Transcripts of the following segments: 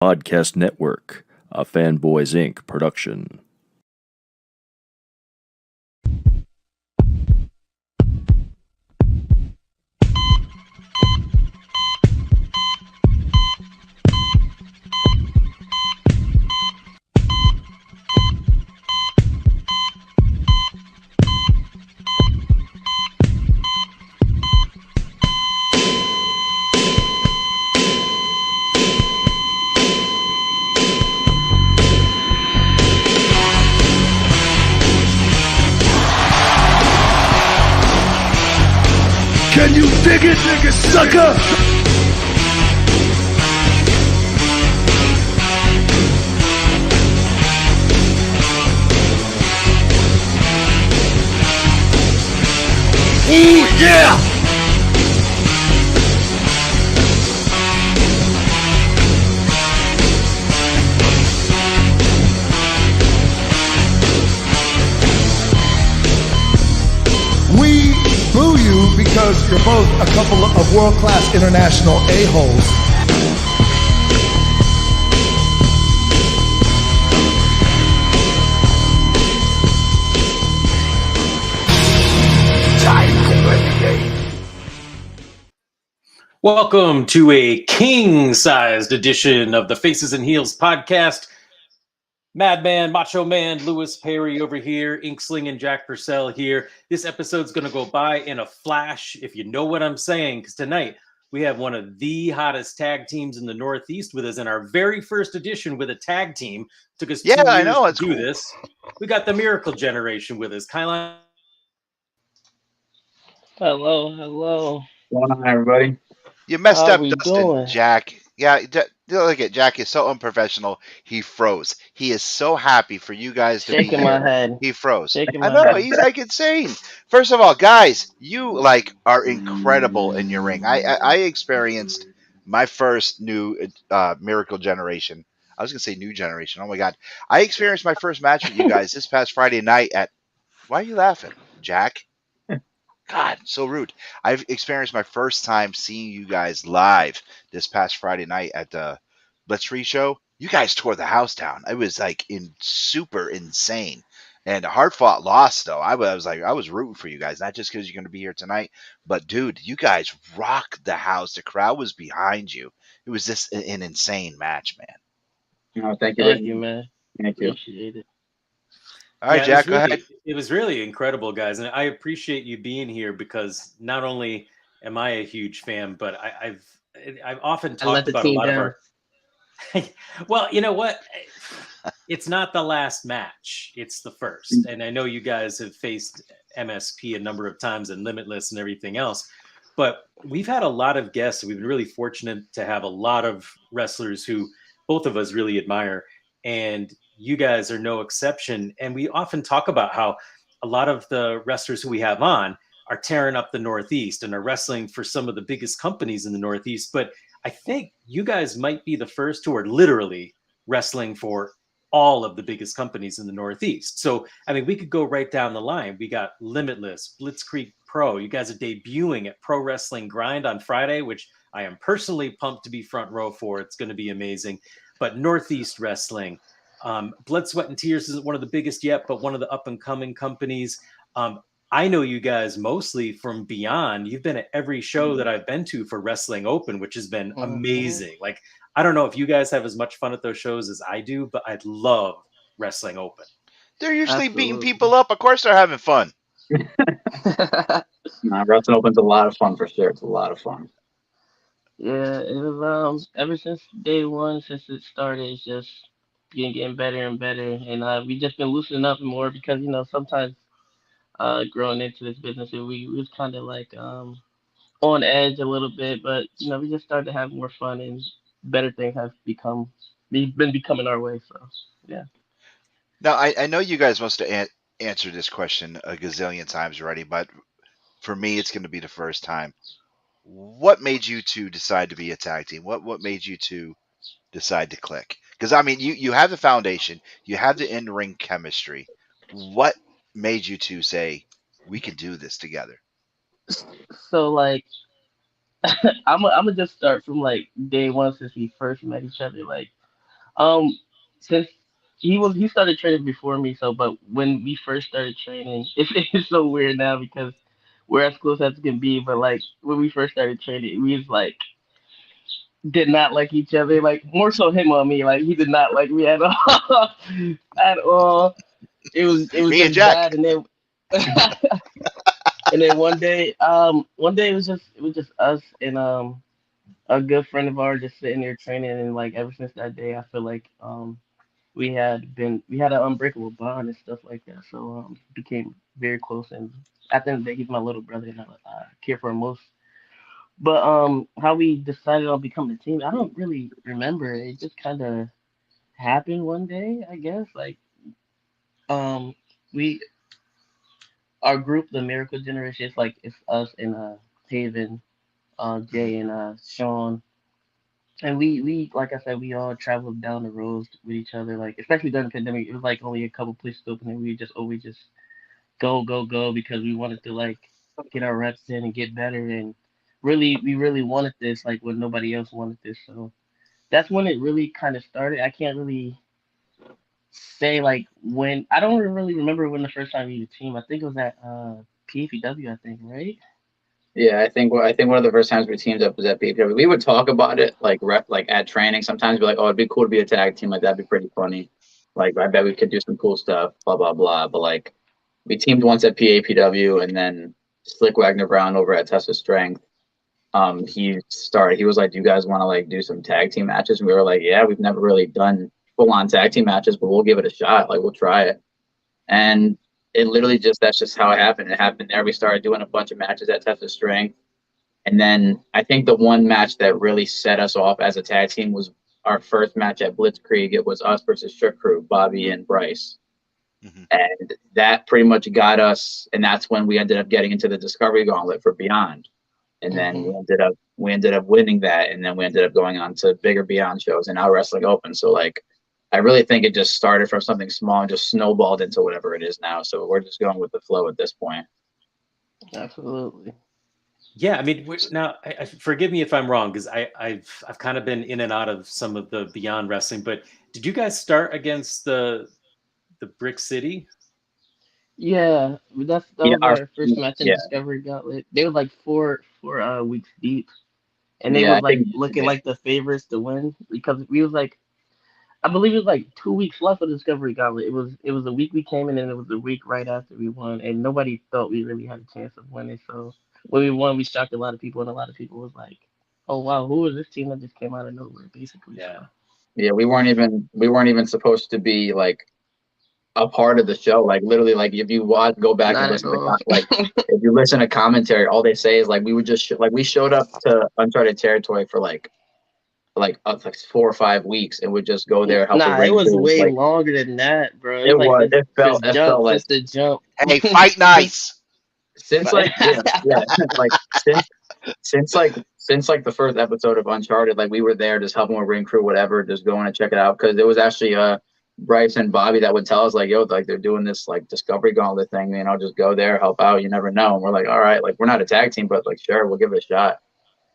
Podcast Network, a Fanboys Inc. production. Can you dig it, nigga sucker? Ooh, yeah! We boo you because you're both a couple of world-class international a-holes. Welcome to a king-sized edition of the Faces and Heels podcast. Madman, Macho Man, Lewis Perry over here, Inksling and Jack Purcell here. This episode's going to go by in a flash, if you know what I'm saying, because tonight we have one of the hottest tag teams in the Northeast with us in our very first edition with a tag team. Took us 2 years to do this. We got the Miracle Generation with us. Kylon. Hello. What's going on, everybody? You messed How up, we Dustin. doing? Jack. Yeah, look at Jack. Is so unprofessional. He froze. He is so happy for you guys to Shaking be my here. head. He froze. Shaking I my know head. he's like insane. First of all, guys, you are incredible in your ring. I experienced my first new Miracle Generation. I was gonna say new generation. Oh my god! I experienced my first match with you guys this past Friday night at. Why are you laughing, Jack? God, so rude. I've experienced my first time seeing you guys live this past Friday night at the Blitzkrieg show. You guys tore the house down. It was like super insane. And a hard fought loss though. I was rooting for you guys, not just because you're gonna be here tonight, but dude, you guys rocked the house. The crowd was behind you. It was just an insane match, man. Thank you. Thank you, man. Thank you. Appreciate it. All right, Jack, go ahead. It was really incredible, guys, and I appreciate you being here because not only am I a huge fan, but I've often talked about a lot of our. Well, you know what? It's not the last match; it's the first, and I know you guys have faced MSP a number of times and Limitless and everything else, but we've had a lot of guests. We've been really fortunate to have a lot of wrestlers who both of us really admire, and you guys are no exception. And we often talk about how a lot of the wrestlers who we have on are tearing up the Northeast and are wrestling for some of the biggest companies in the Northeast. But I think you guys might be the first who are literally wrestling for all of the biggest companies in the Northeast. So, I mean, we could go right down the line. We got Limitless, Blitzkrieg Pro. You guys are debuting at Pro Wrestling Grind on Friday, which I am personally pumped to be front row for. It's going to be amazing. But Northeast Wrestling, Blood, Sweat, and Tears isn't one of the biggest yet, but one of the up-and-coming companies. I know you guys mostly from Beyond. You've been at every show that I've been to for Wrestling Open, which has been amazing. Like, I don't know if you guys have as much fun at those shows as I do, but I love Wrestling Open. They're usually beating people up. Of course they're having fun. Wrestling Open's a lot of fun for sure. It's a lot of fun. Yeah, it was ever since day one, since it started, it's just getting better and better, and we just been loosening up more because sometimes growing into this business, we was kind of like on edge a little bit, but we just started to have more fun and better things have been becoming our way. So yeah. Now, I know you guys must have answered this question a gazillion times already, but for me, it's going to be the first time. What made you two decide to be a tag team? What made you two decide to click? Because, I mean, you have the foundation. You have the in-ring chemistry. What made you two say, we can do this together? So, like, I'm gonna just start from, like, day one since we first met each other. Like, Um, since he started training before me, so but when we first started training, it's so weird now because we're as close as can be. But like when we first started training, we was like did not like each other. Like more so him on me. Like he did not like me at all, at all. It was Me and just Jack. bad, and then and then one day it was just us and a good friend of ours just sitting there training, and like ever since that day, I feel like we had an unbreakable bond and stuff like that. So became very close, and at the end of the day, he's my little brother, and I care for him most. But how we decided on becoming a team, I don't really remember. It just kind of happened one day, I guess. Like um we our group, the Miracle Generation, it's us and Haven, Jay and Sean. And we like I said, we all traveled down the roads with each other. Like especially during the pandemic, it was like only a couple places open, and we just always just go because we wanted to like get our reps in and get better. And we really wanted this like when nobody else wanted this. So that's when it really kind of started. I can't really say like when. I don't really remember when the first time we were a team. I think it was at PFW, I think, right? Yeah, I think one of the first times we teamed up was at BPW. We would talk about it like at training. Sometimes be like, oh, it'd be cool to be a tag team. Like that'd be pretty funny. Like I bet we could do some cool stuff. Blah blah blah. But like we teamed once at PAPW, and then Slick Wagner Brown over at Test of Strength. He started. He was like, "Do you guys want to like do some tag team matches?" And we were like, "Yeah, we've never really done full on tag team matches, but we'll give it a shot. Like we'll try it." And it literally just that's just how it happened. It happened there. We started doing a bunch of matches at Test of Strength. And then I think the one match that really set us off as a tag team was our first match at Blitzkrieg. It was us versus Strip Crew, Bobby and Bryce. Mhm. And that pretty much got us, and that's when we ended up getting into the Discovery Gauntlet for Beyond. And then Hmm. we ended up winning that, and then we ended up going on to bigger Beyond shows and now Wrestling Open. So like I really think it just started from something small and just snowballed into whatever it is now. So we're just going with the flow at this point. Absolutely. Yeah, I mean, now forgive me if I'm wrong because I've kind of been in and out of some of the Beyond Wrestling, but did you guys start against the Brick City? Yeah, that Yeah, was our first match in yeah, Discovery Gauntlet. They were like four weeks deep, and they yeah. was I like think looking yeah. like the favorites to win because we was like I believe it was like 2 weeks left of Discovery Gauntlet. It was the week we came in, and it was the week right after we won, and nobody thought we really had a chance of winning. So when we won, we shocked a lot of people, and a lot of people was like, "Oh wow, who is this team that just came out of nowhere?" Basically, Yeah. so Yeah, we weren't even supposed to be like a part of the show. Like literally, like if you go back and not at listen to all. like if you listen to commentary, all they say is like we would just like we showed up to uncharted territory for like 4 or 5 weeks and would just go there help with Nah, it ring was crews. way Like longer than that, bro. It was it like was, it felt like just the jump. Hey, fight Just nice. since like yeah like since the first episode of Uncharted, like we were there just helping with ring crew, whatever, just going to check it out because it was actually Bryce and Bobby that would tell us like, yo, like they're doing this like Discovery Gauntlet thing, just go there, help out, you never know. And we're like, all right, like we're not a tag team, but like sure, we'll give it a shot.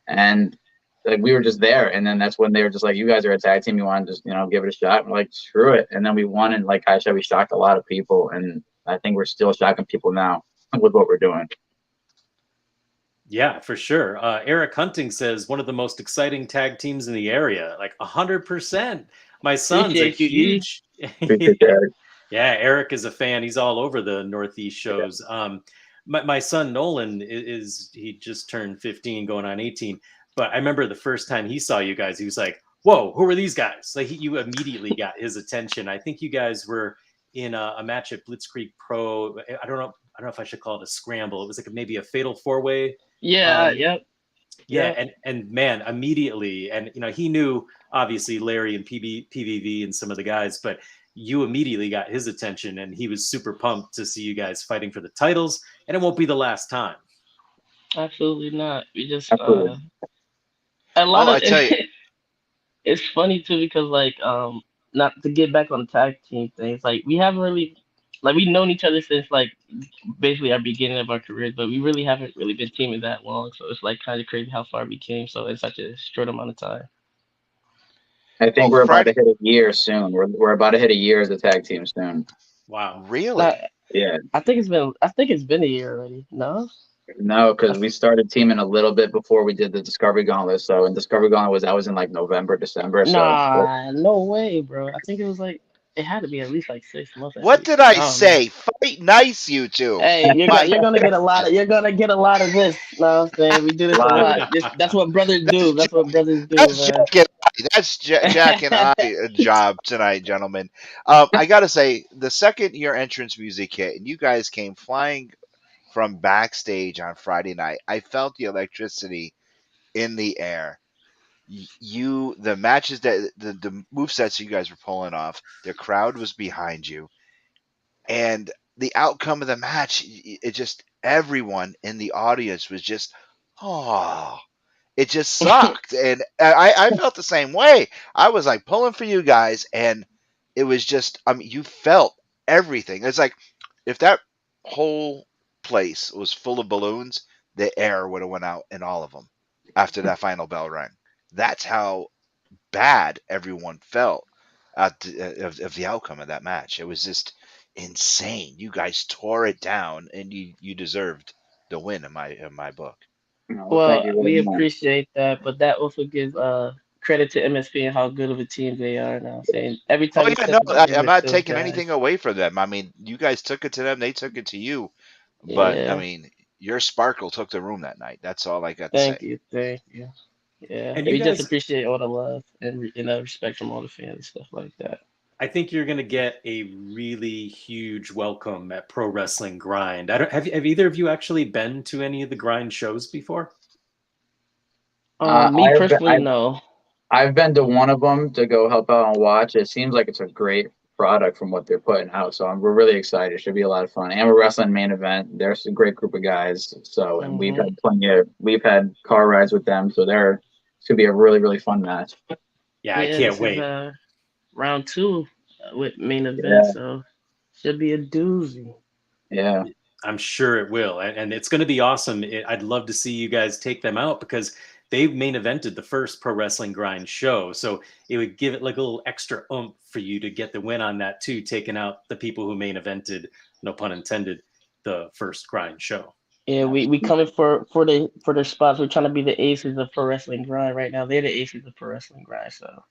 And like we were just there, and then that's when they were just like, you guys are a tag team, you want to just give it a shot. And we're like, screw it, and then we won, and like I said, we shocked a lot of people, and I think we're still shocking people now with what we're doing. Yeah, for sure. Eric Hunting says one of the most exciting tag teams in the area, like 100%. My son's a appreciate you, E. huge. Appreciate that. Yeah, Eric is a fan. He's all over the Northeast shows. My son Nolan he just turned 15, going on 18. But I remember the first time he saw you guys, he was like, "Whoa, who are these guys?" Like you immediately got his attention. I think you guys were in a match at Blitzkrieg Pro. I don't know if I should call it a scramble. It was like maybe a fatal four way. Yeah, Um, yep, yeah, yep. and man, immediately, and he knew obviously Larry and PVV and some of the guys, but you immediately got his attention, and he was super pumped to see you guys fighting for the titles, and it won't be the last time. Absolutely not. We just Absolutely. a lot Oh, of I tell you, it's funny too because like not to get back on the tag team things like we haven't really like we've known each other since like basically our beginning of our careers, but we really haven't really been teaming that long. So it's like kind of crazy how far we came. So in such a short amount of time. I think we're about to hit a year soon. We're about to hit a year as a tag team soon. Wow. Really? Yeah. I think it's been a year already. No. No, because we started teaming a little bit before we did the Discovery Gauntlet. So, and Discovery Gauntlet was in like November, December. So, Nah, no way, bro. I think it was like it had to be at least like 6 months at What least. did I I don't know. say? Fight nice, you two. Hey, Fight. you're gonna get a lot of this. Know what I'm saying? We do this a Lot of lot. That's what brothers That's do. That's what brothers do, That's man. Jack and I. That's Jack and I job tonight, gentlemen. I gotta say, the second your entrance music hit and you guys came flying from backstage on Friday night, I felt the electricity in the air. The matches that the move sets you guys were pulling off, the crowd was behind you, and the outcome of the match, it just everyone in the audience was just, oh, it just sucked. And I felt the same way. I was like pulling for you guys, and it was just, I mean, you felt everything. It's like if that whole place was full of balloons, the air would have went out in all of them after that final bell rang. That's how bad everyone felt of the outcome of that match. It was just insane. You guys tore it down, and you deserved the win in my book. well, thank Well, you very we much. appreciate that, but that also gives credit to MSP and how good of a team they are now. Saying every Oh time we yeah, no, step in the ring I'm with not those taking anything guys, away from them. I mean, you guys took it to them, they took it to you. But I yeah. mean, your sparkle took the room that night. That's all I got to say. Thank you. Yeah, And you we just guys, appreciate all the love and respect from all the fans and stuff like that. I think you're going to get a really huge welcome at Pro Wrestling Grind. I don't have either of you actually been to any of the Grind shows before? Me I've been, personally, no. I've been to one of them to go help out and watch. It seems like it's a great product from what they're putting out. So we're really excited. It should be a lot of fun. And we're wrestling main event. There's a great group of guys. So, and Hmm. we've had car rides with them. So should be a really, really fun match. Yeah, I Yeah, can't this is wait. round two with main event, Yeah. so should be a doozy. Yeah. I'm sure it will, and it's going to be awesome. I'd love to see you guys take them out because they main evented the first Pro Wrestling Grind show, so it would give it like a little extra oomph for you to get the win on that too, taking out the people who main evented, no pun intended, the first Grind show. Yeah, we coming for their spots. We're trying to be the aces of pro wrestling grind right now. They're the aces of pro wrestling grind. So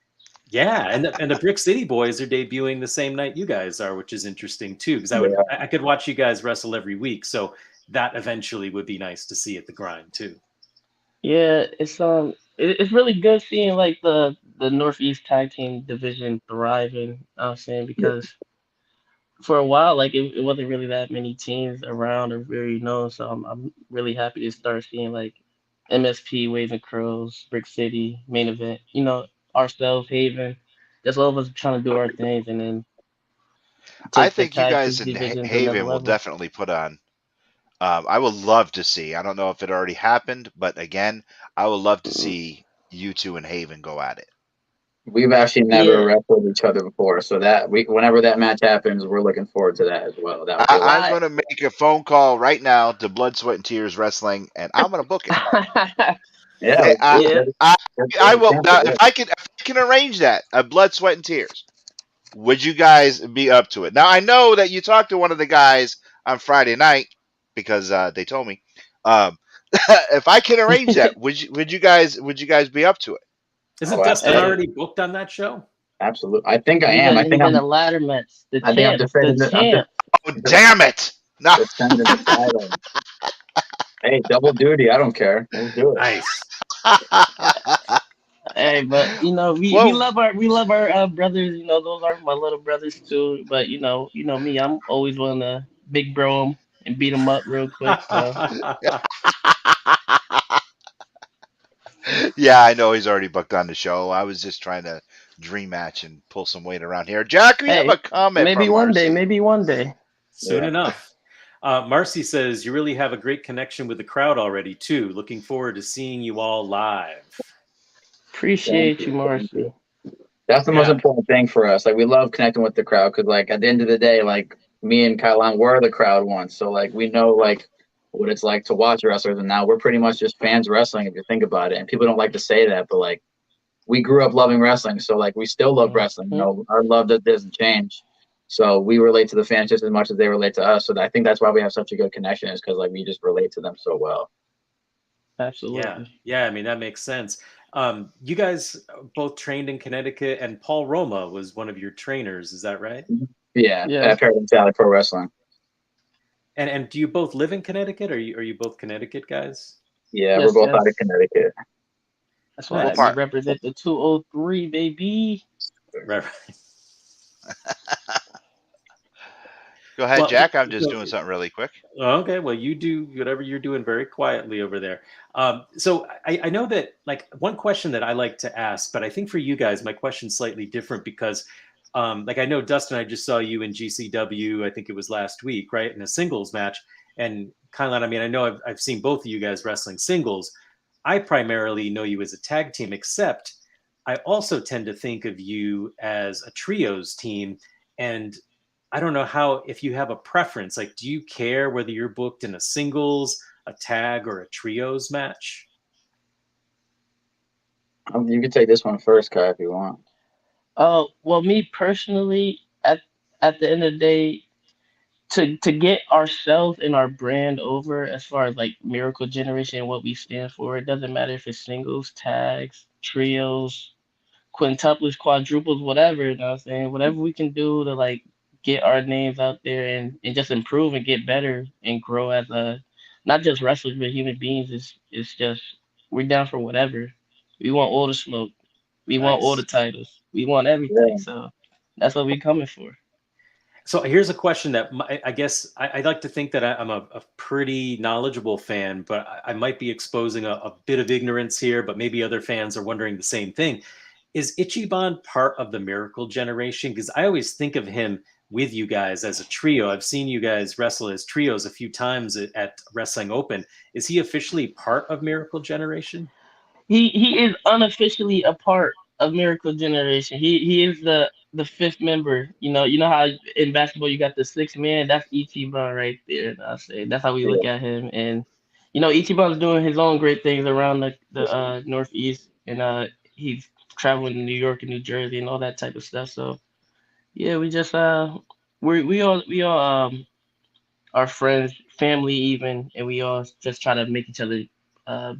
Yeah, and the Brick City Boys are debuting the same night you guys are, which is interesting too. Because Yeah. I could watch you guys wrestle every week, so that eventually would be nice to see at the Grind too. yeah, it's really good seeing like the Northeast tag team division thriving. I'm saying because for a while like it wasn't really that many teams around or very known. So I'm really happy to start seeing like MSP, Waves and Crows, Brick City, main event. Ourselves, Haven. Just all of us trying to do our things and then I take the think you tag team guys in division to another Haven will level. definitely put on. I would love to see. I don't know if it already happened, but again, I would love to Mm, see you two and Haven go at it. We've actually never yeah, wrestled each other before. So whenever that match happens, we're looking forward to that as well. That would be a lot. I'm I going to make a phone call right now to Blood, Sweat, and Tears Wrestling, and I'm going to book it. Yeah. I, I, yeah. I will now, if I can arrange that, a Blood, Sweat, and Tears. Would you guys be up to it? Now I know that you talked to one of the guys on Friday night because they told me. Um, if I can arrange that, would you guys be up to it? Isn't Oh, Dustin Hey, absolutely. already booked on that show? Absolutely. I think I am. he's in a ladder match. The I think I'm champs, the defending champ. Oh damn it! No. defending the title. Hey, double duty. I don't care. Let's do it. Nice. Hey, but we Well, love our brothers. Those are my little brothers too. But me, I'm always willing to big bro them and beat them up real quick. So yeah, I know he's already booked on the show. I was just trying to dream match and pull some weight around here. Jack, we have a hey, comment maybe from one day, Marcy. maybe one day. Soon Yeah. enough. Marcy says, you really have a great connection with the crowd already, too. Looking forward to seeing you all live. Appreciate you, Thank you. Marcy. That's the most Yeah. important thing for us. Like we love connecting with the crowd because, like, at the end of the day, like me and Kylon were the crowd once, so like we know like what it's like to watch wrestlers, and now we're pretty much just fans of wrestling if you think about it. And people don't like to say that, but like we grew up loving wrestling, so like we still love wrestling. You know, our love doesn't change. So we relate to the fans just as much as they relate to us. So I think that's why we have such a good connection, is because like we just relate to them so well. Absolutely. Yeah. I mean, that makes sense. You guys both trained in Connecticut, and Paul Roma was one of your trainers. Is that right? Yeah, Yeah. at Paradigm Valley Pro Wrestling. And do you both live in Connecticut? Or are you both Connecticut guys? Yeah, Yes, we're both yes. out of Connecticut. That's Nice. why we represent the 203, baby. Right. Go ahead, Well, Jack. I'm just so- doing something really quick. Okay, well, you do whatever you're doing very quietly over there. So I know that, like, one question that I like to ask, but I think for you guys, my question's slightly different because, like, I know Dustin, I just saw you in GCW. I think it was last week, right, in a singles match. And Kylon, I mean, I know I've seen both of you guys wrestling singles. I primarily know you as a tag team, except I also tend to think of you as a trios team. And I don't know if you have a preference. Like, do you care whether you're booked in a singles, a tag, or a trios match? You can take this one first, Kai, if you want. Well, me personally, at the end of the day, to get ourselves and our brand over as far as like Miracle Generation and what we stand for, it doesn't matter if it's singles, tags, trios, quintuples, quadruples, whatever, you know what I'm saying? Whatever we can do to like get our names out there and just improve and get better and grow as a not just wrestlers but human beings is just we're down for whatever. We want all the smoke. We want all the Nice. titles. We want everything. So that's what we're coming for. So here's a question that I guess I'd like to think that I'm a pretty knowledgeable fan, but I might be exposing a bit of ignorance here, but maybe other fans are wondering the same thing. Is Ichiban part of the Miracle Generation? Because I always think of him with you guys as a trio. I've seen you guys wrestle as trios a few times at Wrestling Open. Is he officially part of Miracle Generation? He is unofficially a part of Miracle Generation. He is the fifth member. You know how in basketball you got the sixth man. That's Ichiban right there. I say that's how we look at him. And Ichiban's doing his own great things around the Northeast, and he's traveling to New York and New Jersey and all that type of stuff. So yeah, we just we all our friends, family even, and we all just try to make each other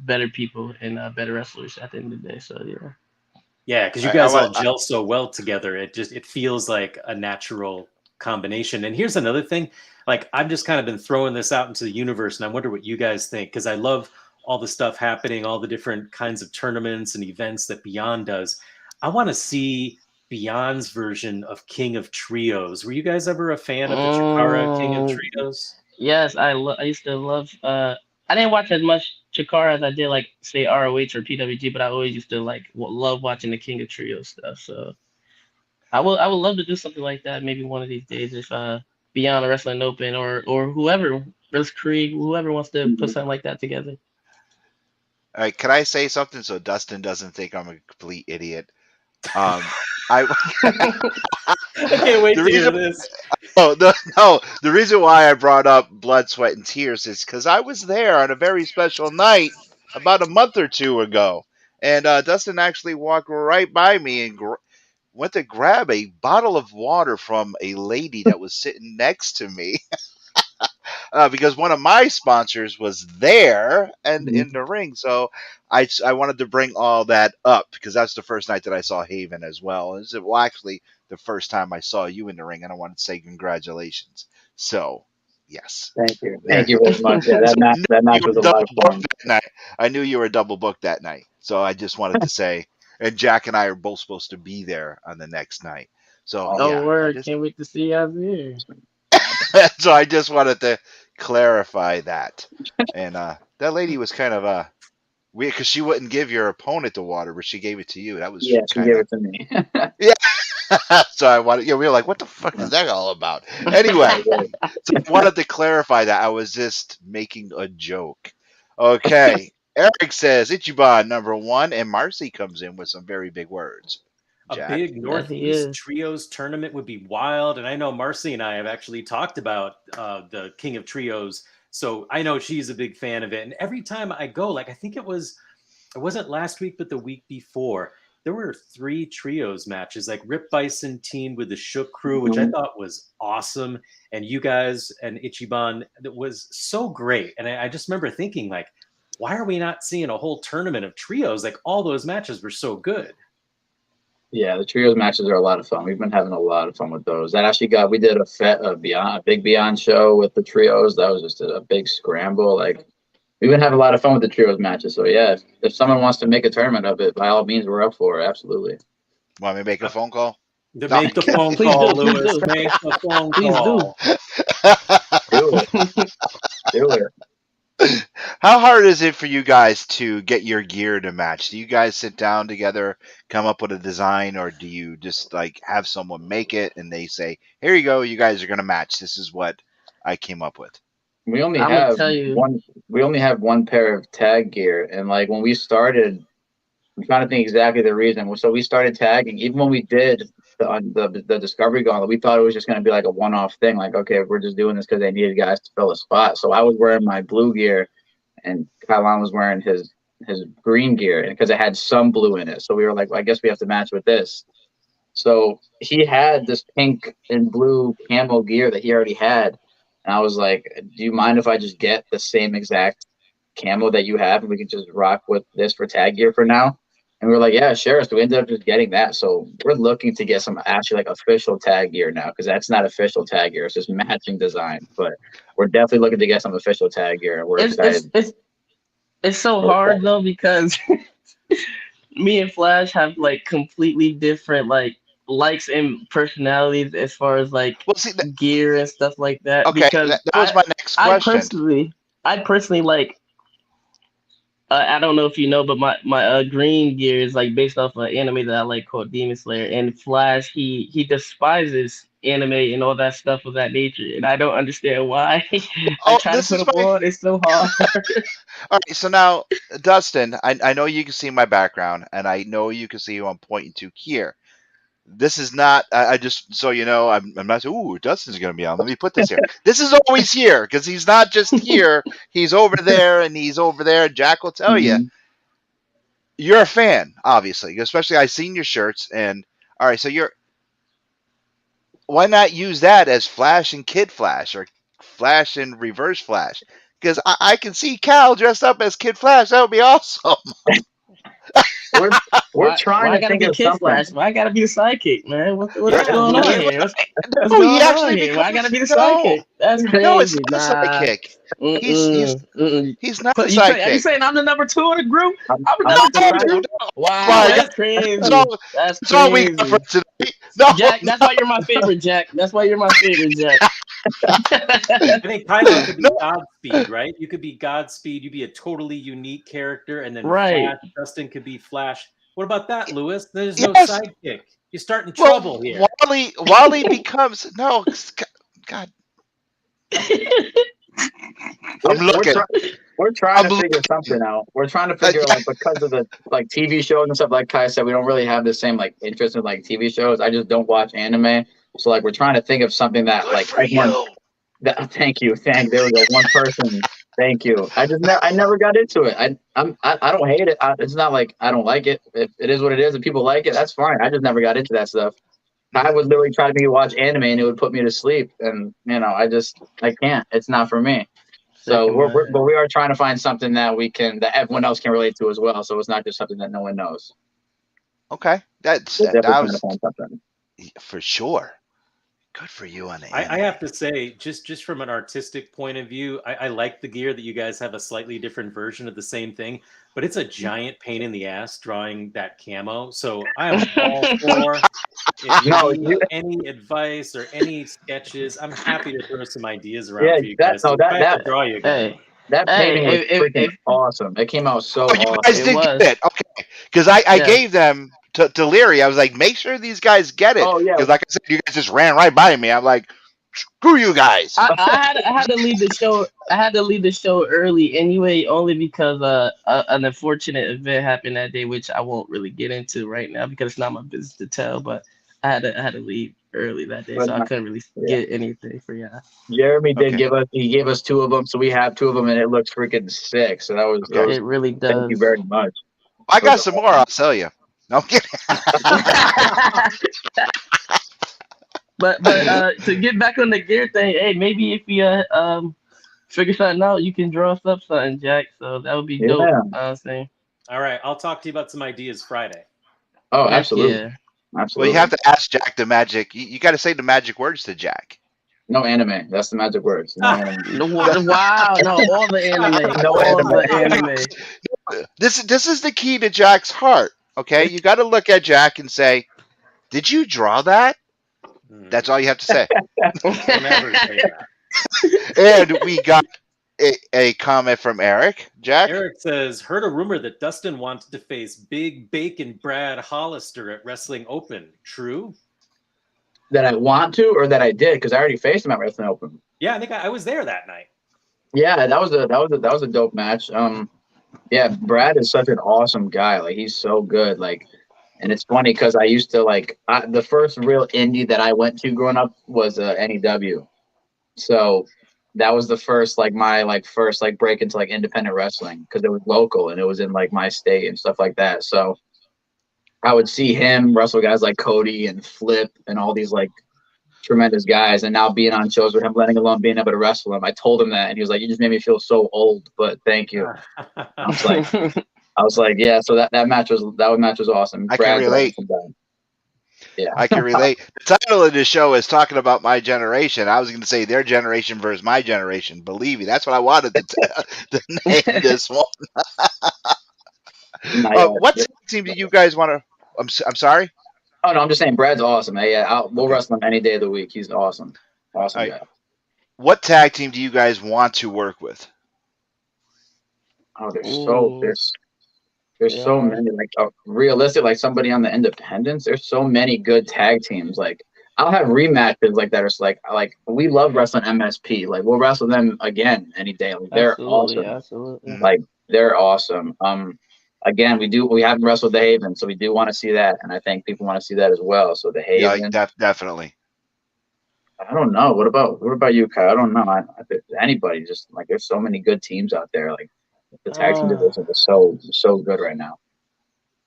better people and better wrestlers at the end of the day. So yeah. Yeah, because you guys all gel so well together. It feels like a natural combination. And here's another thing. Like, I've just kind of been throwing this out into the universe, and I wonder what you guys think, because I love all the stuff happening, all the different kinds of tournaments and events that Beyond does. I want to see Beyond's version of King of Trios. Were you guys ever a fan of the Chikara King of Trios? Yes, I used to love. I didn't watch as much Chikara as I did like say ROH or PWG, but I always used to like love watching the King of Trios stuff. So I would love to do something like that maybe one of these days if Beyond a Wrestling Open or whoever Risk Creek, whoever wants to put something like that together. All right, can I say something so Dustin doesn't think I'm a complete idiot? I I can't wait to hear this. Oh no! The reason why I brought up Blood, Sweat, and Tears is because I was there on a very special night about a month or two ago, and Dustin actually walked right by me and went to grab a bottle of water from a lady that was sitting next to me. Because one of my sponsors was there and in the ring. So I wanted to bring all that up because that's the first night that I saw Haven as well. Well, actually, the first time I saw you in the ring, and I wanted to say congratulations. So, yes. Thank you. Thank you very much. Yeah, that match was a lot of fun. I knew you were double booked that night. So I just wanted to say, and Jack and I are both supposed to be there on the next night. So, Oh, yeah. word! Can't wait to see you out there. So I just wanted to clarify that. And that lady was kind of weird because she wouldn't give your opponent the water, but she gave it to you. That was Yeah, she kind gave of it to me. yeah. So I wanted, we were like, what the fuck is that all about? Anyway, so I wanted to clarify that I was just making a joke. Okay. Eric says Ichiban #1, and Marcy comes in with some very big words. A Jack. big Yes, he Northeast is. Trios tournament would be wild. And I know Marcy and I have actually talked about the King of Trios. So I know she's a big fan of it. And every time I go, like, I think it wasn't last week, but the week before, there were 3 trios matches, like Rip Bison teamed with the Shook crew, which I thought was awesome. And you guys and Ichiban, that was so great. And I just remember thinking, like, why are we not seeing a whole tournament of trios? Like, all those matches were so good. Yeah, the trios matches are a lot of fun. We've been having a lot of fun with those. That actually we did a big Beyond show with the trios. That was just a big scramble. Like, we've been having a lot of fun with the trios matches. So yeah, if someone wants to make a tournament of it, by all means, we're up for it. Absolutely. Want me to make a phone call? Make the phone call, Lewis. Make the phone call. Do it. Do it. How hard is it for you guys to get your gear to match? Do you guys sit down together, come up with a design, or do you just like have someone make it and they say, "Here you go, you guys are going to match. This is what I came up with." We only have one. We only have one pair of tag gear, and like when we started, I'm trying to think exactly the reason. So we started tagging. Even when we did the Discovery Gauntlet, we thought it was just going to be like a one-off thing. Like, okay, we're just doing this because they needed guys to fill a spot. So I was wearing my blue gear, and Kylon was wearing his green gear, because it had some blue in it. So we were like, well, I guess we have to match with this. So he had this pink and blue camo gear that he already had, and I was like, do you mind if I just get the same exact camo that you have, and we can just rock with this for tag gear for now? And we were like, yeah, sure. So we ended up just getting that. So we're looking to get some actually like official tag gear now, because that's not official tag gear. It's just matching design. But we're definitely looking to get some official tag gear, and we're excited. It's so hard though, because me and Flash have like completely different like likes and personalities as far as like gear and stuff like that. Okay, because that was my next question. I personally like. I don't know if you know, but my green gear is like based off an anime that I like called Demon Slayer. And Flash, he despises anime and all that stuff of that nature, and I don't understand why. I try to put him on; it's so hard. All right, so now, Dustin, I know you can see my background, and I know you can see who I'm pointing to here. This is not. I just so you know, I'm not saying, "Ooh, Dustin's going to be on." Let me put this here. This is always here, because he's not just here. He's over there, and he's over there. Jack will tell you, you're a fan, obviously, especially I've seen your shirts. And all right, so why not use that as Flash and Kid Flash, or Flash and Reverse Flash? Because I can see Cal dressed up as Kid Flash. That would be awesome. We're trying to think of something. Flash? Why I gotta be the sidekick, man? What's going on here? What's going on here? Why I gotta be the sidekick? That's crazy. No, it's not the sidekick. He's not the sidekick. Are you saying I'm the number 2 in the group? I'm the number 2. Wow, that's crazy. That's crazy. No. Jack, that's why you're my favorite, Jack. That's why you're my favorite, Jack. I think Kylon could be Godspeed, right? You could be Godspeed. You'd be a totally unique character, and then Flash, Dustin could be Flash. What about that, Lewis? There's no sidekick. You're starting trouble here. Wally becomes no. God. We're trying to figure something out. We're trying to figure like, because of the like TV shows and stuff, like Kai said, we don't really have the same like interest in like TV shows. I just don't watch anime. So like we're trying to think of something that like everyone. Thank you. There we go. One person. Thank you. I never got into it. I don't hate it. It's not like I don't like it. If it is what it is, and people like it, that's fine. I just never got into that stuff. I would literally try to watch anime, and it would put me to sleep. And I can't. It's not for me. So we are trying to find something that everyone else can relate to as well. So it's not just something that no one knows. Okay, that was for sure. Good for you on it. I have to say, just from an artistic point of view, I like the gear that you guys have a slightly different version of the same thing, but it's a giant pain in the ass drawing that camo. So I am all for if you need any advice or any sketches, I'm happy to throw some ideas around for you guys. That draw you again. That painting was freaking awesome. It came out so awesome. You guys did get it. Okay. Because I gave them to Leary. I was like, make sure these guys get it. Because like I said, you guys just ran right by me. I'm like, screw you guys. I had to leave the show. I had to leave the show early anyway, only because an unfortunate event happened that day, which I won't really get into right now because it's not my business to tell. But I had to leave early that day, so I couldn't really get anything for y'all. Jeremy did he gave us 2 of them, so we have 2 of them, and it looks freaking sick. So that was it really does. Thank you very much. I got some more. I'll sell you. No, I'm kidding. But to get back on the gear thing, hey, maybe if you figure something out, you can draw us up something, Jack. So that would be dope. Yeah. Honestly. All right, I'll talk to you about some ideas Friday. Oh, Heck absolutely, yeah. Well, absolutely. you have to ask Jack the magic. You got to say the magic words to Jack. No anime. That's the magic words. No anime. No, wow, no, all the anime, No all anime. the anime. This is the key to Jack's heart. Okay, you got to look at Jack and say, "Did you draw that?" That's all you have to say. Don't ever say that. And we got a comment from Eric. Jack, Eric says, heard a rumor that Dustin wanted to face Big Bacon Brad Hollister at Wrestling Open. True? That I want to, or that I did, because I already faced him at Wrestling Open. Yeah, I think I was there that night. Yeah, that was a dope match. Yeah, Brad is such an awesome guy. Like, he's so good. Like, and it's funny because I used to the first real indie that I went to growing up was NEW. So that was the first my first break into independent wrestling, because it was local and it was in my state and stuff like that. So I would see him wrestle guys like Cody and Flip and all these tremendous guys, and now being on shows with him, letting alone being able to wrestle him. I told him that, and he was like, "You just made me feel so old, but thank you." I was like, yeah. So that match was awesome. I can relate. Yeah, I can relate. The title of this show is talking about my generation. I was going to say their generation versus my generation. Believe me, that's what I wanted to name this one. What team do you guys want to? I'm sorry. Oh no, I'm just saying Brad's awesome. Hey, yeah, we'll wrestle him any day of the week. He's awesome. Awesome All guy. right. What tag team do you guys want to work with? Oh, there's so many. Realistic, somebody on the independents. There's so many good tag teams. I'll have rematches that are we love wrestling MSP. We'll wrestle them again any day. They're awesome. Absolutely. They're awesome. Again, we haven't wrestled the Haven, so we do want to see that, and I think people want to see that as well. So the Haven, Yeah, definitely. I don't know. What about you, Kyle? I don't know. I anybody, just there's so many good teams out there. The tag team division is so good right now.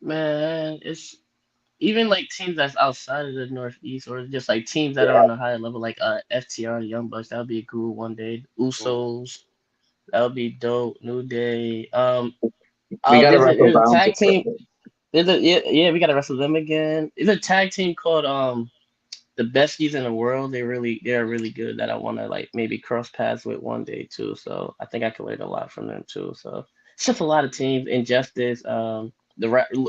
Man, it's even teams that's outside of the Northeast, or just teams that are on a higher level, FTR, the Young Bucks. That would be cool one day. Usos, that would be dope. New Day. We got to wrestle there's a tag Bounce. team. We got to wrestle them again. There's a tag team called the Besties in the World. They're really good, that I want to maybe cross paths with one day too. So I think I could learn a lot from them too. So it's just a lot of teams. Injustice, the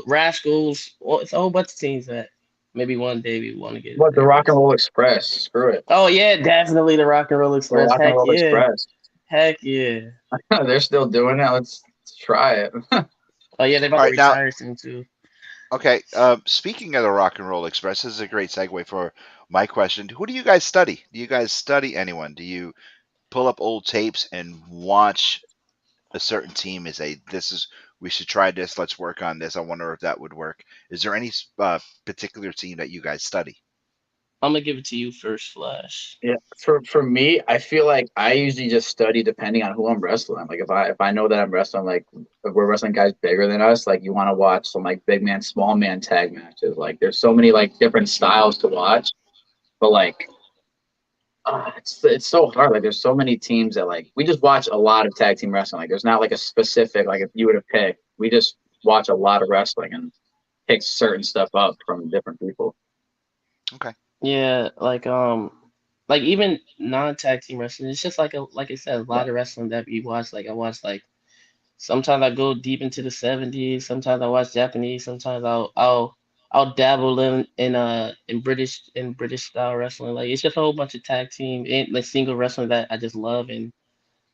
Rascals. Well, it's a whole bunch of teams that maybe one day we want to get. What, the Rock and Roll Express? Screw it. Oh yeah, definitely the Rock and Roll Express. Rock and Roll Express. Heck yeah. They're still doing it. Let's try it. Oh yeah, they're about to retire soon too. Okay. Speaking of the Rock and Roll Express, this is a great segue for my question. Who do you guys study? Do you guys study anyone? Do you pull up old tapes and watch a certain team and say, we should try this, let's work on this, I wonder if that would work? Is there any particular team that you guys study? I'm gonna give it to you first, Flash. Yeah, for me, I feel like I usually just study depending on who I'm wrestling. If I know that I'm wrestling, if we're wrestling guys bigger than us, you want to watch some big man, small man tag matches. There's so many different styles to watch, but it's so hard. There's so many teams that we just watch a lot of tag team wrestling. There's not a specific if you were to pick. We just watch a lot of wrestling and pick certain stuff up from different people. Okay. Yeah, even non-tag team wrestling. It's just like I said, a lot of wrestling that we watch. I watch sometimes I go deep into the 70s. Sometimes I watch Japanese. Sometimes I'll dabble in British style wrestling. It's just a whole bunch of tag team and single wrestling that I just love, and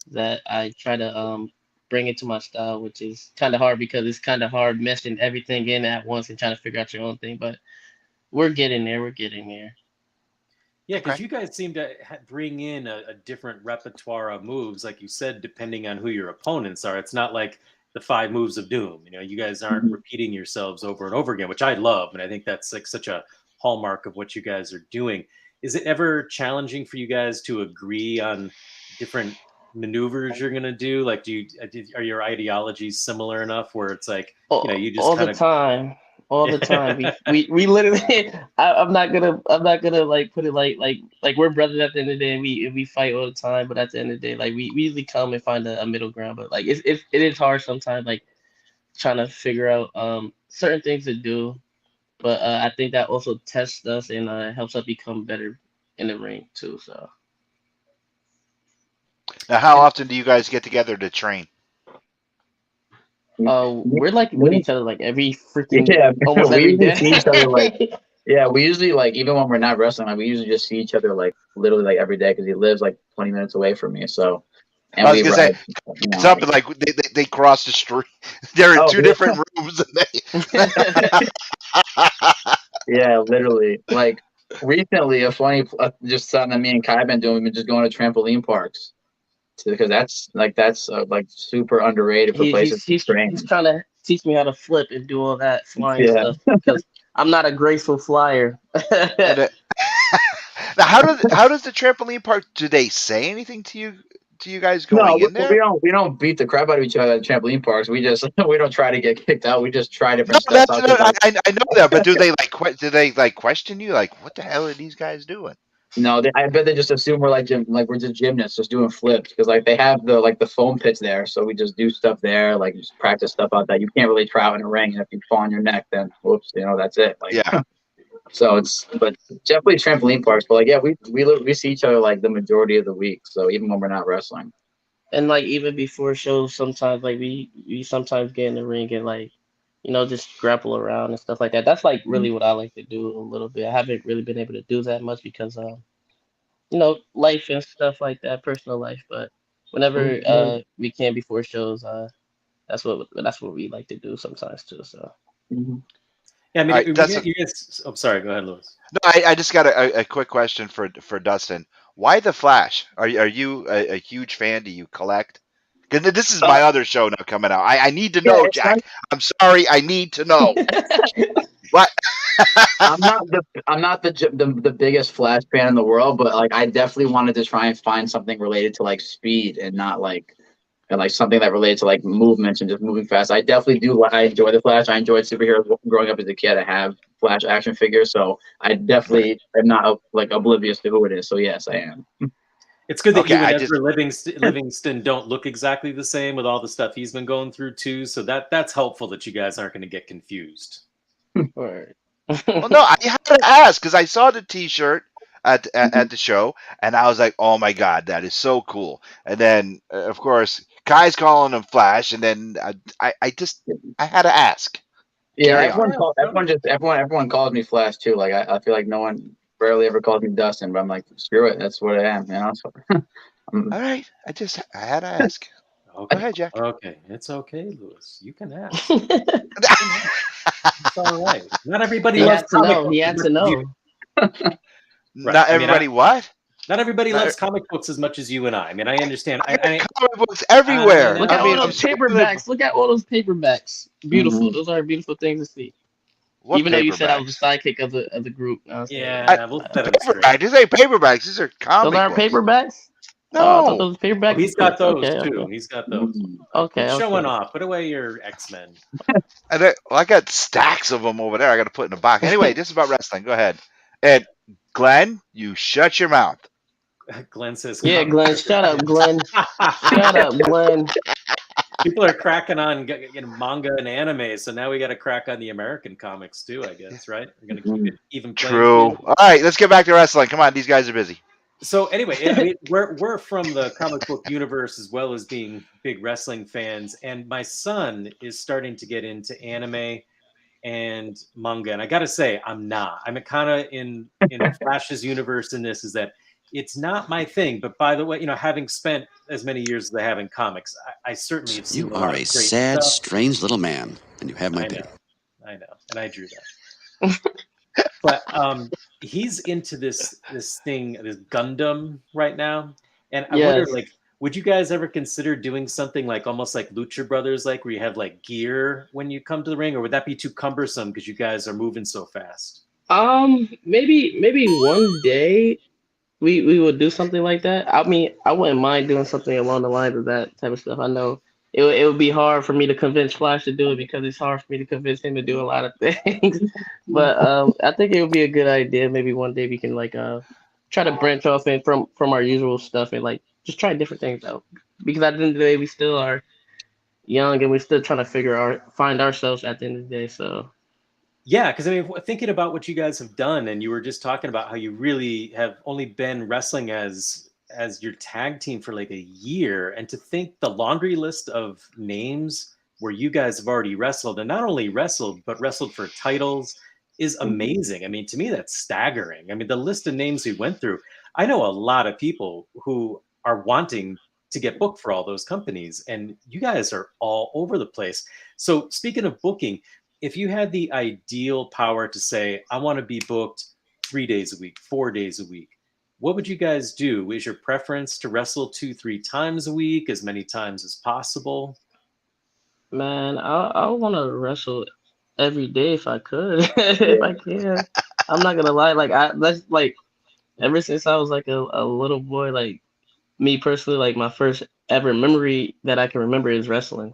that I try to bring into my style, which is kind of hard because it's kind of hard meshing everything in at once and trying to figure out your own thing. But we're getting there. Yeah, because you guys seem to bring in a different repertoire of moves, like you said, depending on who your opponents are. It's not like the 5 moves of doom. You guys aren't repeating yourselves over and over again, which I love, and I think that's such a hallmark of what you guys are doing. Is it ever challenging for you guys to agree on different maneuvers you're gonna do? Are your ideologies similar enough where it's you just all the time? all the time. We literally. I'm not gonna like put it like we're brothers at the end of the day. And we fight all the time, but at the end of the day, like we usually come and find a middle ground. But like it is hard sometimes, like trying to figure out certain things to do. But I think that also tests us and helps us become better in the ring too. So Now, how often do you guys get together to train? we're like with each other like every freaking Yeah, almost we every usually see each other like day. yeah, we usually like even when we're not wrestling, like we usually just see each other like literally like every day because he lives like 20 minutes away from me. So and I was we gonna say, ride, you know, it's up and like they cross the street. They're in oh two different rooms, and they. yeah, literally. Like recently, a funny just something that me and Kai been doing. We've been just going to trampoline parks because that's like super underrated for places to train. He's trying to teach me how to flip and do all that flying Yeah. stuff because I'm not a graceful flyer. And now, how does the trampoline park? Do they say anything to you? To you guys No, going in there? we don't beat the crap out of each other at trampoline parks. We just we don't try to get kicked out. We just try No, different stuff that's out. no, Like, I know that, but do they like question you? Like, what the hell are these guys doing? no, I bet they just assume we're like we're just gymnasts, just doing flips because like they have the foam pits there, so we just do stuff there, like just practice stuff out there. You can't really try out in a ring, and if you fall on your neck, then whoops, that's it. Like, Yeah. so but definitely trampoline parks. But like, yeah, we see each other like the majority of the week. So even when we're not wrestling. And like even before shows, sometimes like we sometimes get in the ring and like just grapple around and stuff like that. That's like really what I like to do a little bit. I haven't really been able to do that much because life and stuff like that, personal life. But whenever we can before shows, that's what we like to do sometimes too. So Mm-hmm. Yeah, I mean, All right, Dustin. you guys. Oh, sorry. Go ahead, Lewis. No, I just got a quick question for Dustin. Why the Flash? Are you a huge fan? Do you collect? Because this is my other show now coming out. I need to know, Jack. I'm sorry, I need to know. What? I'm not the biggest Flash fan in the world, but like I definitely wanted to try and find something related to like speed and not like something that related to like movements and just moving fast. I definitely do. I enjoy the Flash. I enjoyed superheroes growing up as a kid. I have Flash action figures, so I definitely am not like oblivious to who it is. So yes, I am. It's good that Okay, you and Ezra Livingston don't look exactly the same with all the stuff he's been going through too. So that's helpful that you guys aren't going to get confused. Right. Well, no, I had to ask because I saw the T-shirt at the show, and I was like, "Oh my god, that is so cool!" And then, of course, Kai's calling him Flash, and then I had to ask. Yeah, Carry on. everyone calls me Flash too. Like I feel like no one barely ever calls me Dustin, but I'm like, screw it, that's what I am. So, All right, I had to ask. Okay. Go ahead, Jack. Okay, it's okay, Lewis. You can ask. It's all right. Not everybody loves comic books. He had to know. Not everybody. What? Not everybody loves comic books as much as you and I. I mean, I understand. Comic books everywhere. Look at all those paperbacks. Look at all those paperbacks. Beautiful. Mm-hmm. Those are beautiful things to see. What even though you said I was the sidekick of the group. Yeah, we'll set them straight. Paperback. These ain't paperbacks. These are comic Those aren't books. paperbacks? No. I thought those paperbacks. Oh, he's got those too. Okay. He's got those. Okay. Showing off. Put away your X-Men. I got stacks of them over there. I got to put in a box. Anyway, this is about wrestling. Go ahead. And Glenn, you shut your mouth. Glenn says, "Yeah, Glenn, shut up, Glenn. Shut up, Glenn." People are cracking on manga and anime, so now we got to crack on the American comics too, I guess, right? We're gonna keep it even. True. All right, let's get back to wrestling. Come on, these guys are busy. So anyway, I mean, we're from the comic book universe as well as being big wrestling fans, and my son is starting to get into anime and manga, and I got to say, I'm kind of in Flash's universe in this is that it's not my thing. But by the way, having spent as many years as I have in comics, I certainly have seen. You are a sad, strange little man, and you have my pity. I know, and I drew that. But he's into this thing, this Gundam right now, and I wonder, like, would you guys ever consider doing something like almost like Lucha Brothers, like where you have like gear when you come to the ring, or would that be too cumbersome because you guys are moving so fast? Maybe one day we would do something like that. I mean, I wouldn't mind doing something along the lines of that type of stuff. I know it would be hard for me to convince Flash to do it because it's hard for me to convince him to do a lot of things. But I think it would be a good idea. Maybe one day we can like try to branch off and from our usual stuff and like just try different things out. Because at the end of the day, we still are young and we're still trying to find ourselves at the end of the day. So yeah, because I mean, thinking about what you guys have done, and you were just talking about how you really have only been wrestling as your tag team for like a year, and to think the laundry list of names where you guys have already wrestled, and not only wrestled but wrestled for titles, is amazing. I mean, to me, that's staggering. I mean, the list of names we went through. I know a lot of people who are wanting to get booked for all those companies, and you guys are all over the place. So speaking of booking, if you had the ideal power to say, I want to be booked 3 days a week, 4 days a week, what would you guys do? Is your preference to wrestle 2-3 times a week, as many times as possible? man, I want to wrestle every day if I could, if I can. I'm not gonna lie, that's like ever since I was like a little boy, like me personally, like my first ever memory that I can remember is wrestling.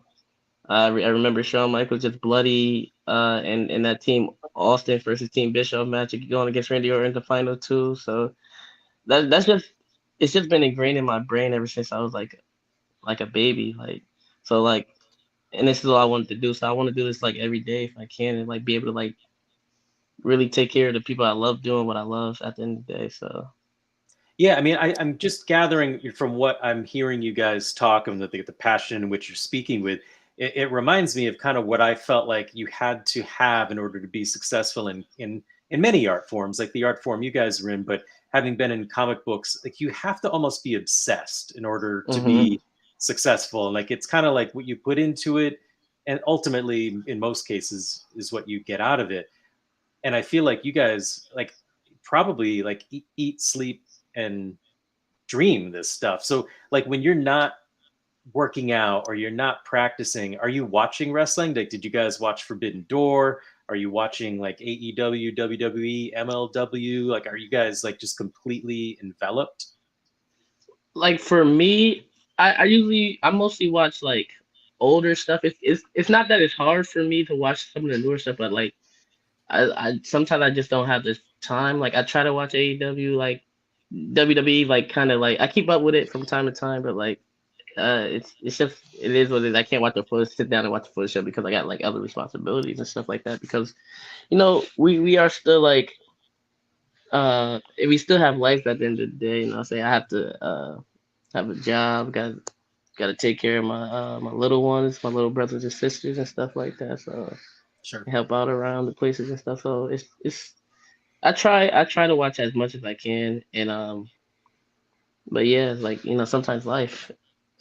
I remember Shawn Michaels just bloody, and that team Austin versus Team Bischoff match going against Randy Orton in the final two. So that's just it's just been ingrained in my brain ever since I was like a baby. Like so like, and this is all I wanted to do. So I want to do this like every day if I can, and like be able to like really take care of the people I love doing what I love at the end of the day. So. Yeah, I mean, I'm just gathering from what I'm hearing you guys talk and the passion in which you're speaking with. It reminds me of kind of what I felt like you had to have in order to be successful in many art forms, like the art form you guys are in. But having been in comic books, like you have to almost be obsessed in order to be successful. And like it's kind of like what you put into it, and ultimately, in most cases, is what you get out of it. And I feel like you guys like probably like eat sleep and dream this stuff. So like when you're not working out or you're not practicing, are you watching wrestling? Like, did you guys watch Forbidden Door? Are you watching like AEW, WWE, MLW? Like, are you guys like just completely enveloped? Like for me, I mostly watch like older stuff. It's not that it's hard for me to watch some of the newer stuff, but like I sometimes I just don't have the time. Like I try to watch AEW, like WWE, like kind of like I keep up with it from time to time, but like it's just it is what it is. I can't sit down and watch the full show because I got like other responsibilities and stuff like that. Because we are still like we still have life at the end of the day. You know, say I have to have a job, got to take care of my little ones, my little brothers and sisters and stuff like that. So Sure. help out around the places and stuff. So it's I try to watch as much as I can, and but yeah, like sometimes life.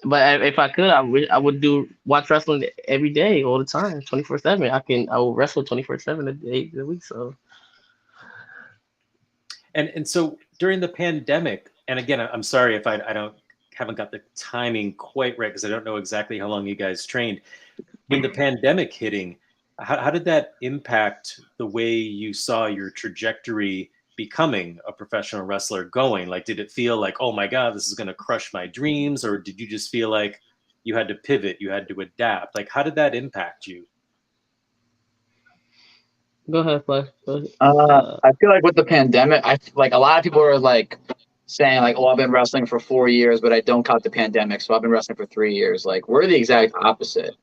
But if I could, I would watch wrestling every day, all the time, 24/7. I will wrestle 24/7 a day a week. So. And so during the pandemic, and again, I'm sorry if I haven't got the timing quite right because I don't know exactly how long you guys trained. When the pandemic hitting, how did that impact the way you saw your trajectory becoming a professional wrestler going? Like, did it feel like, oh my God, this is going to crush my dreams? Or did you just feel like you had to pivot, you had to adapt? Like, how did that impact you? Go ahead, Flash. I feel like with the pandemic, like a lot of people are like saying like, "Oh, I've been wrestling for 4 years, but I don't count the pandemic, so I've been wrestling for 3 years." Like we're the exact opposite.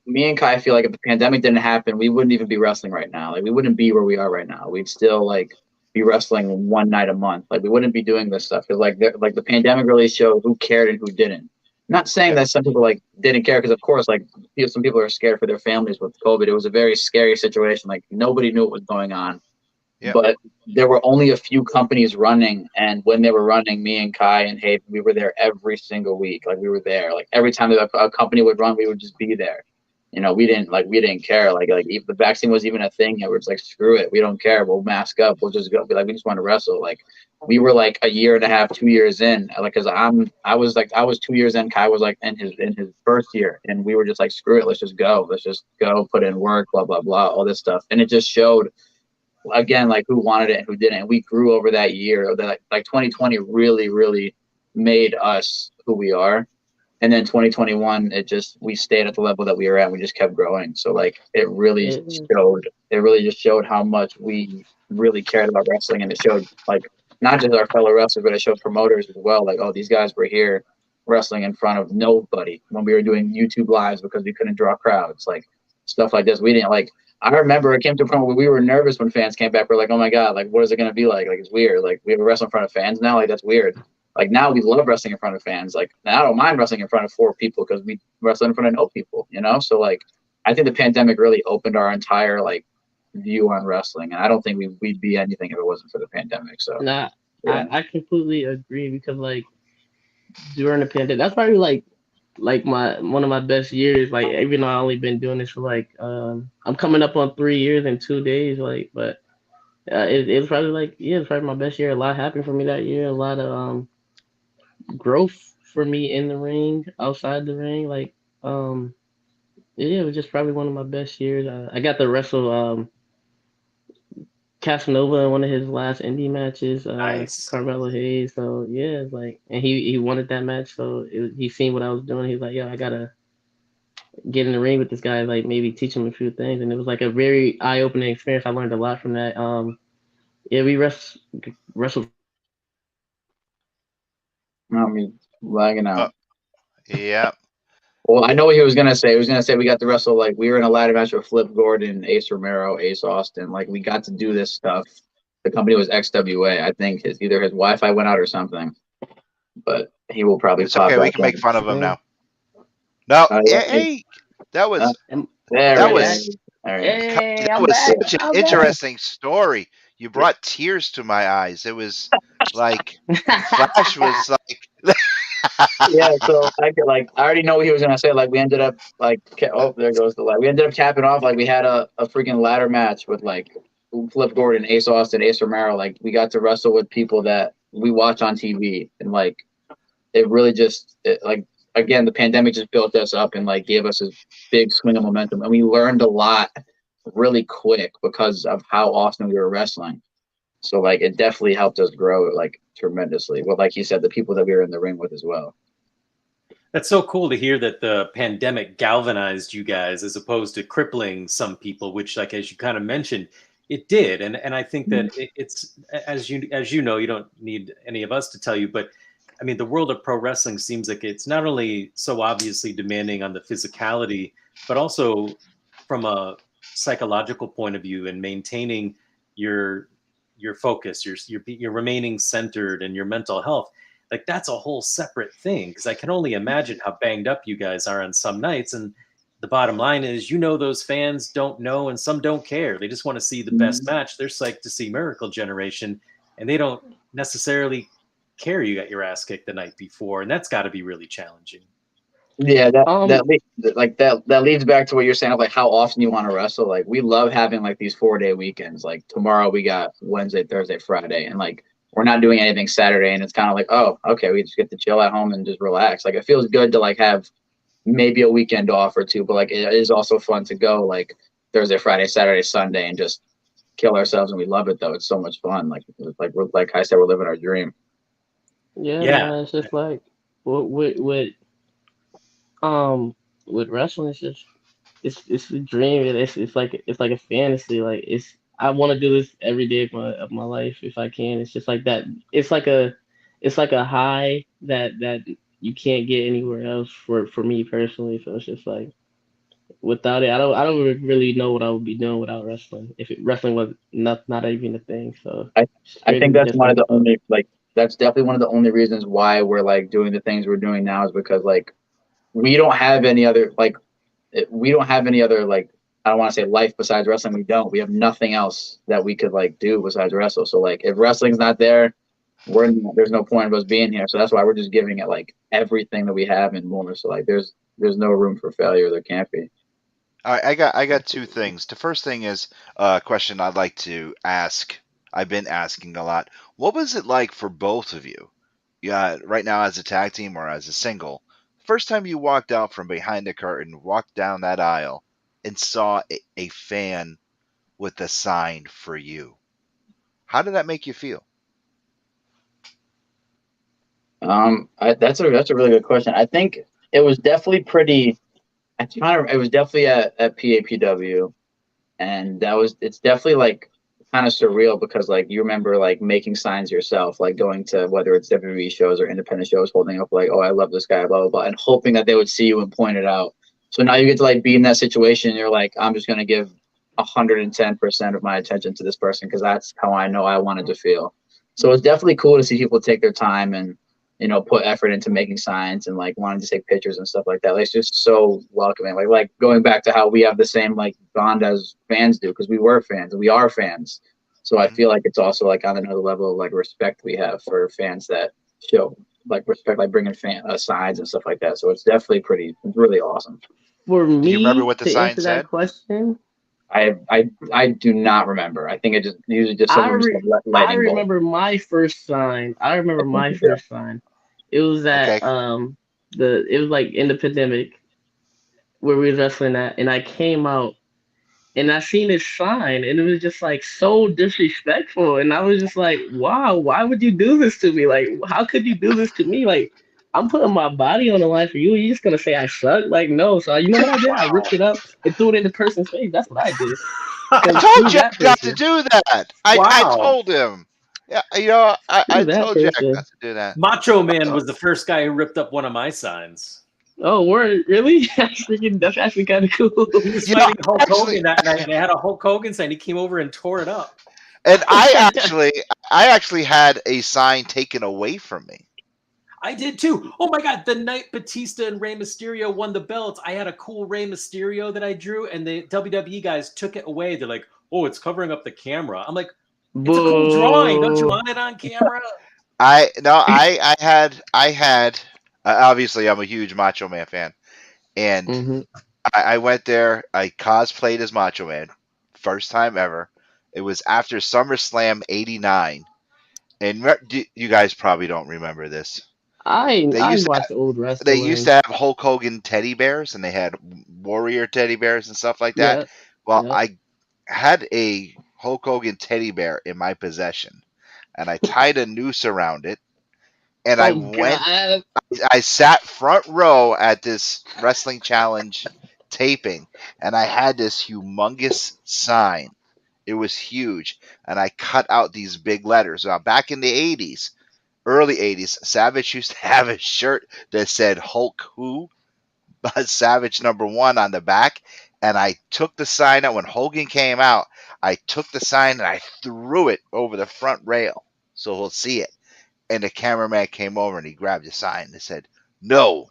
Me and Kai feel like if the pandemic didn't happen, we wouldn't even be wrestling right now. Like we wouldn't be where we are right now. We'd still like be wrestling one night a month. Like we wouldn't be doing this stuff. Cause like the pandemic really showed who cared and who didn't. Not saying that some people like didn't care, because of course like some people are scared for their families with COVID. It was a very scary situation. Like nobody knew what was going on. Yep. But there were only a few companies running, and when they were running, me and Kai and Hayden, we were there every single week. Like we were there. Like every time a company would run, we would just be there. We didn't care. Like if the vaccine was even a thing, we're just like, screw it, we don't care. We'll mask up. We'll just go. Be like, we just want to wrestle. Like we were like a year and a half, 2 years in. Like because I was 2 years in. Kai was like in his first year, and we were just like, screw it, let's just go, put in work, blah blah blah, all this stuff, and it just showed. Again, like who wanted it and who didn't. And we grew over that year. That like 2020 really, really made us who we are. And then 2021, we stayed at the level that we were at. We just kept growing. So like it really just showed how much we really cared about wrestling, and it showed like not just our fellow wrestlers, but it showed promoters as well. Like, oh, these guys were here wrestling in front of nobody when we were doing YouTube lives because we couldn't draw crowds, like stuff like this. We didn't like. I remember it came to a point where we were nervous when fans came back. We're like, oh my god, like what is it going to be like? Like it's weird. Like we have a wrestle in front of fans now. Like that's weird. Like now we love wrestling in front of fans. Like now I don't mind wrestling in front of 4 people because we wrestle in front of no people, you know? So like I think the pandemic really opened our entire like view on wrestling. And I don't think we'd be anything if it wasn't for the pandemic. So Nah, yeah. I completely agree because like during the pandemic, that's probably like my one of my best years. Like even though I only been doing this for like I'm coming up on 3 years and 2 days. Like, but it was probably like it's probably my best year. A lot happened for me that year. A lot of growth for me in the ring, outside the ring. Like yeah, it was just probably one of my best years. I got to wrestle Casanova in one of his last indie matches, Nice. Carmelo Hayes. So yeah, it's like, and he wanted that match, so he seen what I was doing. He's like, yo, I gotta get in the ring with this guy, like maybe teach him a few things. And it was like a very eye opening experience. I learned a lot from that. Yeah, we wrestled. I mean, lagging out. Yeah. Well, I know what he was gonna say. He was gonna say we got to wrestle like we were in a ladder match with Flip Gordon, Ace Romero, Ace Austin. Like we got to do this stuff. The company was XWA. I think either his Wi-Fi went out or something. But he will probably It's pop okay. We back can make in. fun of him now. No, Yeah. hey, that was There that it was is. All right. Hey, that I'm was back. such an I'm interesting story. You brought tears to my eyes. It was like Flash was like, Yeah, so I already know what he was gonna say. Like we ended up like there goes the light. We ended up capping off like we had a freaking ladder match with like Flip Gordon, Ace Austin, Ace Romero. Like we got to wrestle with people that we watch on TV, and like it really like again the pandemic just built us up and like gave us this big swing of momentum, and we learned a lot really quick because of how often we were wrestling. So like it definitely helped us grow like tremendously. Well, like you said, the people that we were in the ring with as well. That's so cool to hear that the pandemic galvanized you guys as opposed to crippling some people, which, like as you kind of mentioned, it did. And I think that it's as you know, you don't need any of us to tell you, but I mean, the world of pro wrestling seems like it's not only so obviously demanding on the physicality, but also from a psychological point of view and maintaining your focus, your remaining centered and your mental health. Like that's a whole separate thing because I can only imagine how banged up you guys are on some nights. And the bottom line is, those fans don't know and some don't care. They just want to see the best match. They're psyched to see Miracle Generation, and they don't necessarily care you got your ass kicked the night before, and that's got to be really challenging. Yeah, that leads back to what you're saying of like how often you want to wrestle. Like we love having like these 4-day weekends. Like tomorrow we got Wednesday, Thursday, Friday, and like we're not doing anything Saturday, and it's kind of like, oh, okay, we just get to chill at home and just relax. Like it feels good to like have maybe a weekend off or two, but like it is also fun to go like Thursday, Friday, Saturday, Sunday, and just kill ourselves. And we love it though. It's so much fun. Like I said, we're living our dream. Yeah, Yeah. man. It's just like with wrestling, it's just it's a dream. It's like a fantasy. Like I want to do this every day of my life if I can. It's just like that. It's like a high that you can't get anywhere else for me personally. So it's just like without it, I don't really know what I would be doing without wrestling. If wrestling was not even a thing. So I think strictly that's just one of like the only like that's definitely one of the only reasons why we're like doing the things we're doing now is because like we don't have any other like I don't want to say life besides wrestling. We don't. We have nothing else that we could like do besides wrestle. So like if wrestling's not there, there's no point of us being here. So that's why we're just giving it like everything that we have and more. So like there's no room for failure. There can't be. all right, I got 2 things. The first thing is a question I'd like to ask. I've been asking a lot. What was it like for both of you? Yeah, right now as a tag team or as a single. First time you walked out from behind the curtain, walked down that aisle, and saw a fan with a sign for you. How did that make you feel? That's a really good question. I think It was definitely pretty. It was definitely at PAPW, and it's definitely like kind of surreal because like you remember like making signs yourself, like going to whether it's WWE shows or independent shows, holding up like, oh, I love this guy, blah blah blah, and hoping that they would see you and point it out. So now you get to like be in that situation. And you're like, I'm just gonna give 110% of my attention to this person because that's how I know I wanted to feel. So it's definitely cool to see people take their time and put effort into making signs and like wanting to take pictures and stuff like that. Like, it's just so welcoming. Like going back to how we have the same like bond as fans do because we were fans and we are fans. So I feel like it's also like on another level of like respect we have for fans that show like respect, like bringing signs and stuff like that. So it's definitely really awesome. For Do you remember me what the to sign answer that said? question, I do not remember. I think it just usually just I someone just re- said I lightning bolt. remember my first sign. I remember my Yeah. first sign. It was at Okay. it was like in the pandemic where we was wrestling at, and I came out and I seen this sign, and it was just like so disrespectful, and I was just like, wow, why would you do this to me? Like, how could you do this to me? Like, I'm putting my body on the line for you. You're just gonna say I suck? Like, no. So you know what I did? I ripped it up and threw it in the person's face. That's what I did. I Cause told screw Jack that not to person. do that. I Wow. told him. Yeah, I Screw that told Jack not person. to do that. Macho Man was the first guy who ripped up one of my signs. Oh, word, really? That's actually kind of cool. He was You know, fighting Hulk actually, Hogan that night, and I had a Hulk Hogan sign. He came over and tore it up. and I actually had a sign taken away from me. I did too. Oh my god, the night Batista and Rey Mysterio won the belts, I had a cool Rey Mysterio that I drew, and the WWE guys took it away. They're like, "Oh, it's covering up the camera." I'm like, "It's a cool drawing. Don't you Boo. want it on camera?" I had obviously I'm a huge Macho Man fan, and Hmm. I went there. I cosplayed as Macho Man, first time ever. It was after SummerSlam '89, and you guys probably don't remember this. They I used to watch old they used wrestling. to have Hulk Hogan teddy bears, and they had Warrior teddy bears and stuff like that. Yeah, Well, yeah. I had a Hulk Hogan teddy bear in my possession, and I tied a noose around it, and Oh God. I sat front row at this wrestling challenge taping, and I had this humongous sign. It was huge, and I cut out these big letters. Now, back in the '80s, early '80s, Savage used to have a shirt that said Hulk Who, but Savage #1 on the back. And I took the sign out when Hogan came out. I took the sign and I threw it over the front rail so he'll see it. And the cameraman came over and he grabbed the sign and said, "No,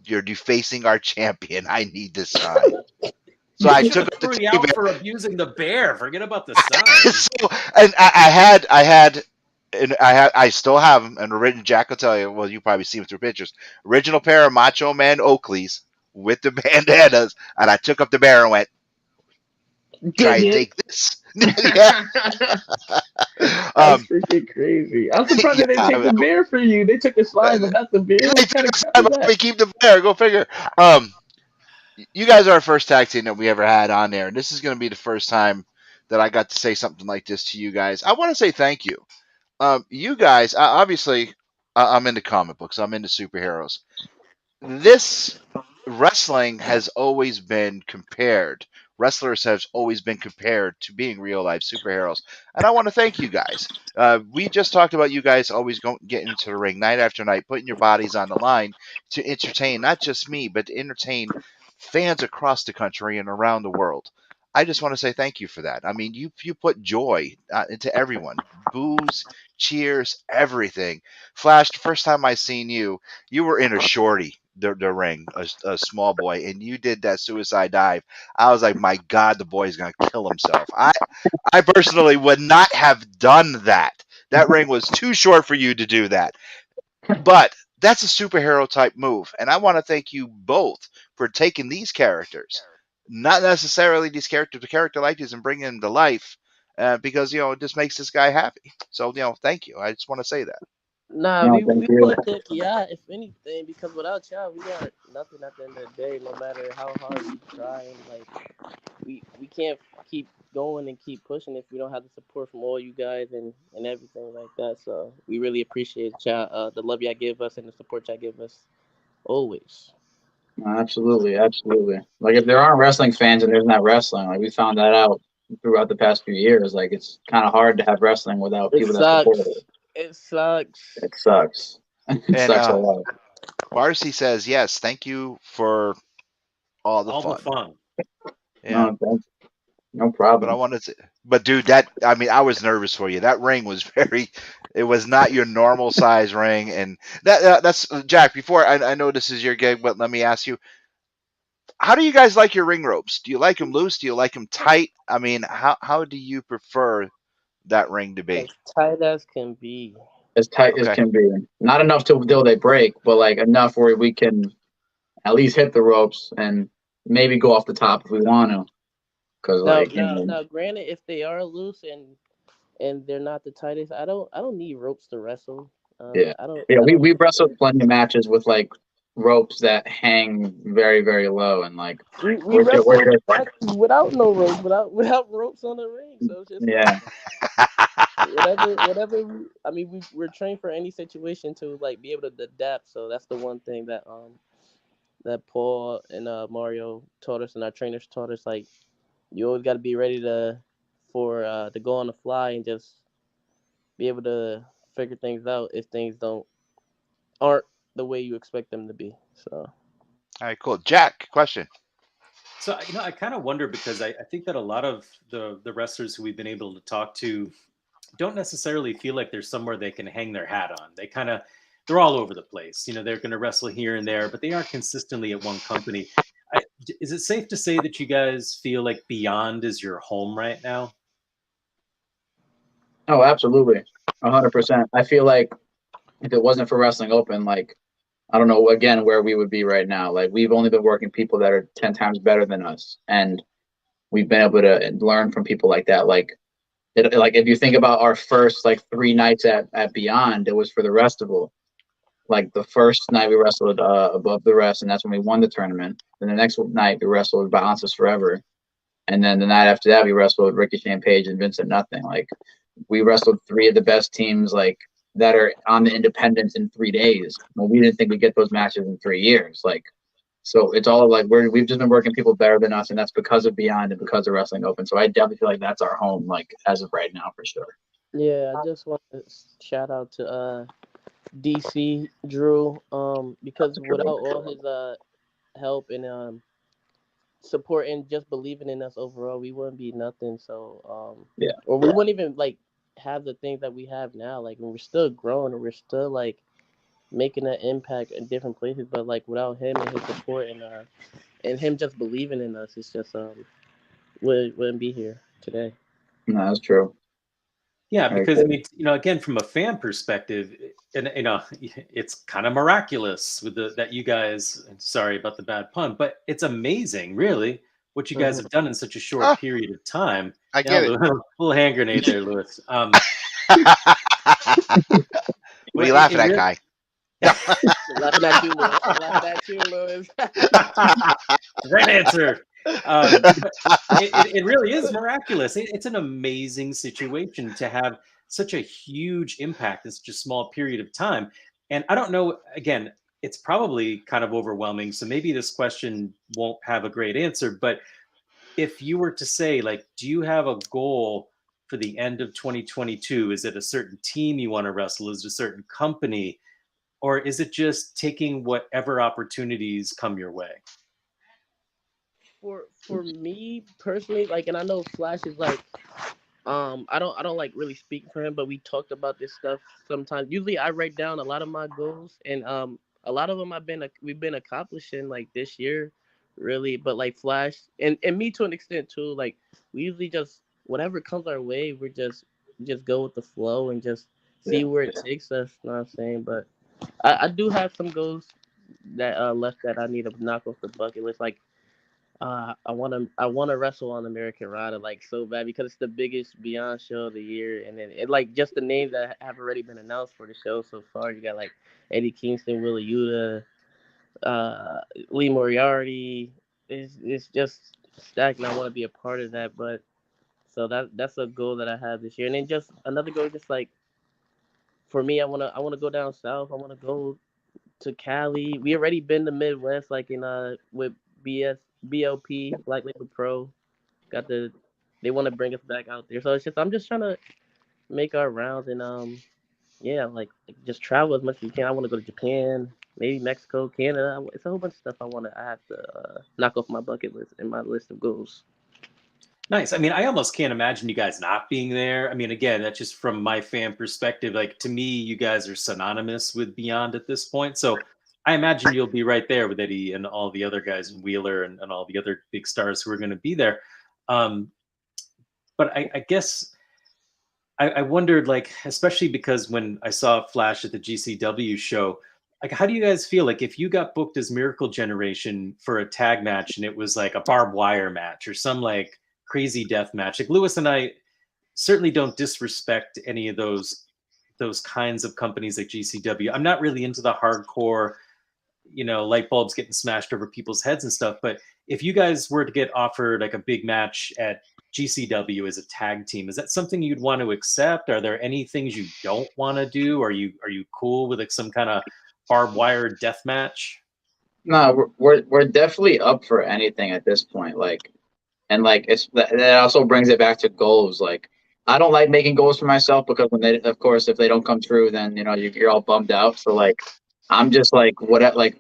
you're defacing our champion. I need this sign." So They I should took have up the threw you teddy out bear. for abusing the bear. Forget about the sign. So, and I still have them. And Jack will tell you. Well, you probably see them through pictures. Original pair of Macho Man Oakleys with the bandanas, and I took up the bear and went, "Try Dig and it. take this." Yeah. That's Um. freaking crazy. I'm surprised Yeah. they didn't take the bear for you. They took the slime, but not the bear. They What took kind of the crap sign, is but that? we keep the bear. Go figure. You guys are our first tag team that we ever had on there, and this is going to be the first time that I got to say something like this to you guys. I want to say thank you. You guys, obviously, I'm into comic books. I'm into superheroes. This wrestling has always been compared. Wrestlers have always been compared to being real life superheroes, and I want to thank you guys. We just talked about you guys always getting into the ring night after night, putting your bodies on the line to entertain not just me, but to entertain fans across the country and around the world. I just want to say thank you for that. I mean, you put joy into everyone, boos, cheers, everything. Flash, the first time I seen you, you were in a shorty, the ring, a small boy, and you did that suicide dive. I was like, my God, the boy's gonna kill himself. I personally would not have done that. That ring was too short for you to do that. But that's a superhero type move, and I want to thank you both for taking these characters, not necessarily these characters, but character like these, and bringing them to life. Because it just makes this guy happy. So thank you. I just want to say that. Nah, No, we thank you. want to thank y'all, if anything, because without y'all, we are nothing at the end of the day. No matter how hard we try, and like we can't keep going and keep pushing if we don't have the support from all you guys and everything like that. So we really appreciate y'all, the love y'all give us and the support y'all give us always. Absolutely, absolutely. Like if there aren't wrestling fans and there's not wrestling, like we found that out throughout the past few years. Like it's kind of hard to have wrestling without It people that support sucks. it. It sucks. It sucks. It And sucks a lot. Marcy says yes. Thank you for all the All the fun. fun. Yeah. No But I problem. wanted to, but dude, I was nervous for you. That ring was it was not your normal size ring. And that's Jack, before I know this is your gig, but let me ask you, how do you guys like your ring ropes? Do you like them loose? Do you like them tight? I mean, how do you prefer that ring to As be? tight as can be. As tight as Okay. can be. Not enough till they break, but like enough where we can at least hit the ropes and maybe go off the top if we want to. Because Now, like now, now, granted, if they are loose and they're not the tightest, I don't need ropes to wrestle. yeah, I don't, yeah. I We don't. we wrestled plenty of matches with like ropes that hang very very low and like We we're wrestled just matches without no ropes, without ropes on the ring. So it's just like yeah. whatever. I mean, we're trained for any situation to like be able to adapt. So that's the one thing that Paul and Mario taught us, and our trainers taught us. Like you always got to be ready to go on the fly and just be able to figure things out if things aren't the way you expect them to be. So All right, cool. Jack, question. So I kind of wonder because I think that a lot of the wrestlers who we've been able to talk to don't necessarily feel like there's somewhere they can hang their hat on. They're all over the place. They're going to wrestle here and there, but they aren't consistently at one company. Is it safe to say that you guys feel like Beyond is your home right now? Oh, absolutely, 100%. I feel like if it wasn't for Wrestling Open, like I don't know again where we would be right now. Like we've only been working people that are 10 times better than us, and we've been able to learn from people like that. Like if you think about our first like 3 nights at Beyond, it was for the Restival. Like the first night we wrestled above the rest, and that's when we won the tournament. Then the next night we wrestled Balance Us Forever, and then the night after that we wrestled Ricochet and Page and Vincent Nothing. Like we wrestled three of the best teams like that are on the independents in 3 days. Well, we didn't think we'd get those matches in 3 years. Like so it's all like we've just been working people better than us, and that's because of Beyond and because of Wrestling Open. So I definitely feel like that's our home, like as of right now for sure. yeah, I just want to shout out to DC Drew because without all his help and support and just believing in us overall, we wouldn't be nothing. So Yeah. or we wouldn't even like have the things that we have now. Like we're still growing and we're still like making an impact in different places. But like without him and his support and him just believing in us, it's just wouldn't be here today. No, that's true. Yeah, Very because I cool. mean, again, from a fan perspective, and it's kind of miraculous with that you guys. Sorry about the bad pun, but it's amazing, really, what you guys Mhm. have done in such a short Oh, period of time. I Yeah, get it. little hand grenade there, Lewis. What are But you it laughing at, really, guy? Laughing at you, Lewis. Laughing at you, Lewis. great answer. But it really is miraculous. It's an amazing situation to have such a huge impact in such a small period of time. And I don't know, again, it's probably kind of overwhelming. So maybe this question won't have a great answer. But if you were to say, like, do you have a goal for the end of 2022? Is it a certain team you want to wrestle? Is it a certain company? Or is it just taking whatever opportunities come your way? For me personally, like, and I know Flash is like, I don't like really speak for him, but we talked about this stuff sometimes. Usually, I write down a lot of my goals, and a lot of them we've been accomplishing like this year, really. But like Flash and me to an extent too. Like we usually just whatever comes our way, just go with the flow and just Yeah. see where it takes us. You know what I'm saying? But I do have some goals that left that I need to knock off the bucket list. Like I wanna wrestle on American Rider like so bad because it's the biggest Beyond show of the year, and then like just the names that have already been announced for the show so far. You got like Eddie Kingston, Willa Yuta, uh, Lee Moriarty. It's just stacked, and I want to be a part of that. But so that's a goal that I have this year, and then just another goal, just like for me, I wanna go down south. I wanna go to Cali. We already been to Midwest, like in with BOP Black Label Pro. They want to bring us back out there. So it's just I'm just trying to make our rounds and yeah, like just travel as much as you can. I want to go to Japan, maybe Mexico, Canada. It's a whole bunch of stuff I have to knock off my bucket list and my list of goals. Nice. I mean, I almost can't imagine you guys not being there. I mean, again, that's just from my fan perspective. Like, to me, you guys are synonymous with Beyond at this point. So I imagine you'll be right there with Eddie and all the other guys and Wheeler and all the other big stars who are going to be there. But I guess I wondered, like, especially because when I saw Flash at the GCW show, like, how do you guys feel like if you got booked as Miracle Generation for a tag match and it was like a barbed wire match or some like crazy death match? Like, Lewis and I certainly don't disrespect any of those kinds of companies like GCW. I'm not really into the hardcore, light bulbs getting smashed over people's heads and stuff. But if you guys were to get offered like a big match at GCW as a tag team, is that something you'd want to accept? Are there any things you don't want to do? Are you cool with like some kind of barbed wire death match? No, we're definitely up for anything at this point. Like, and like that also brings it back to goals. Like, I don't like making goals for myself because of course, if they don't come true, then you're all bummed out. So like, I'm just like like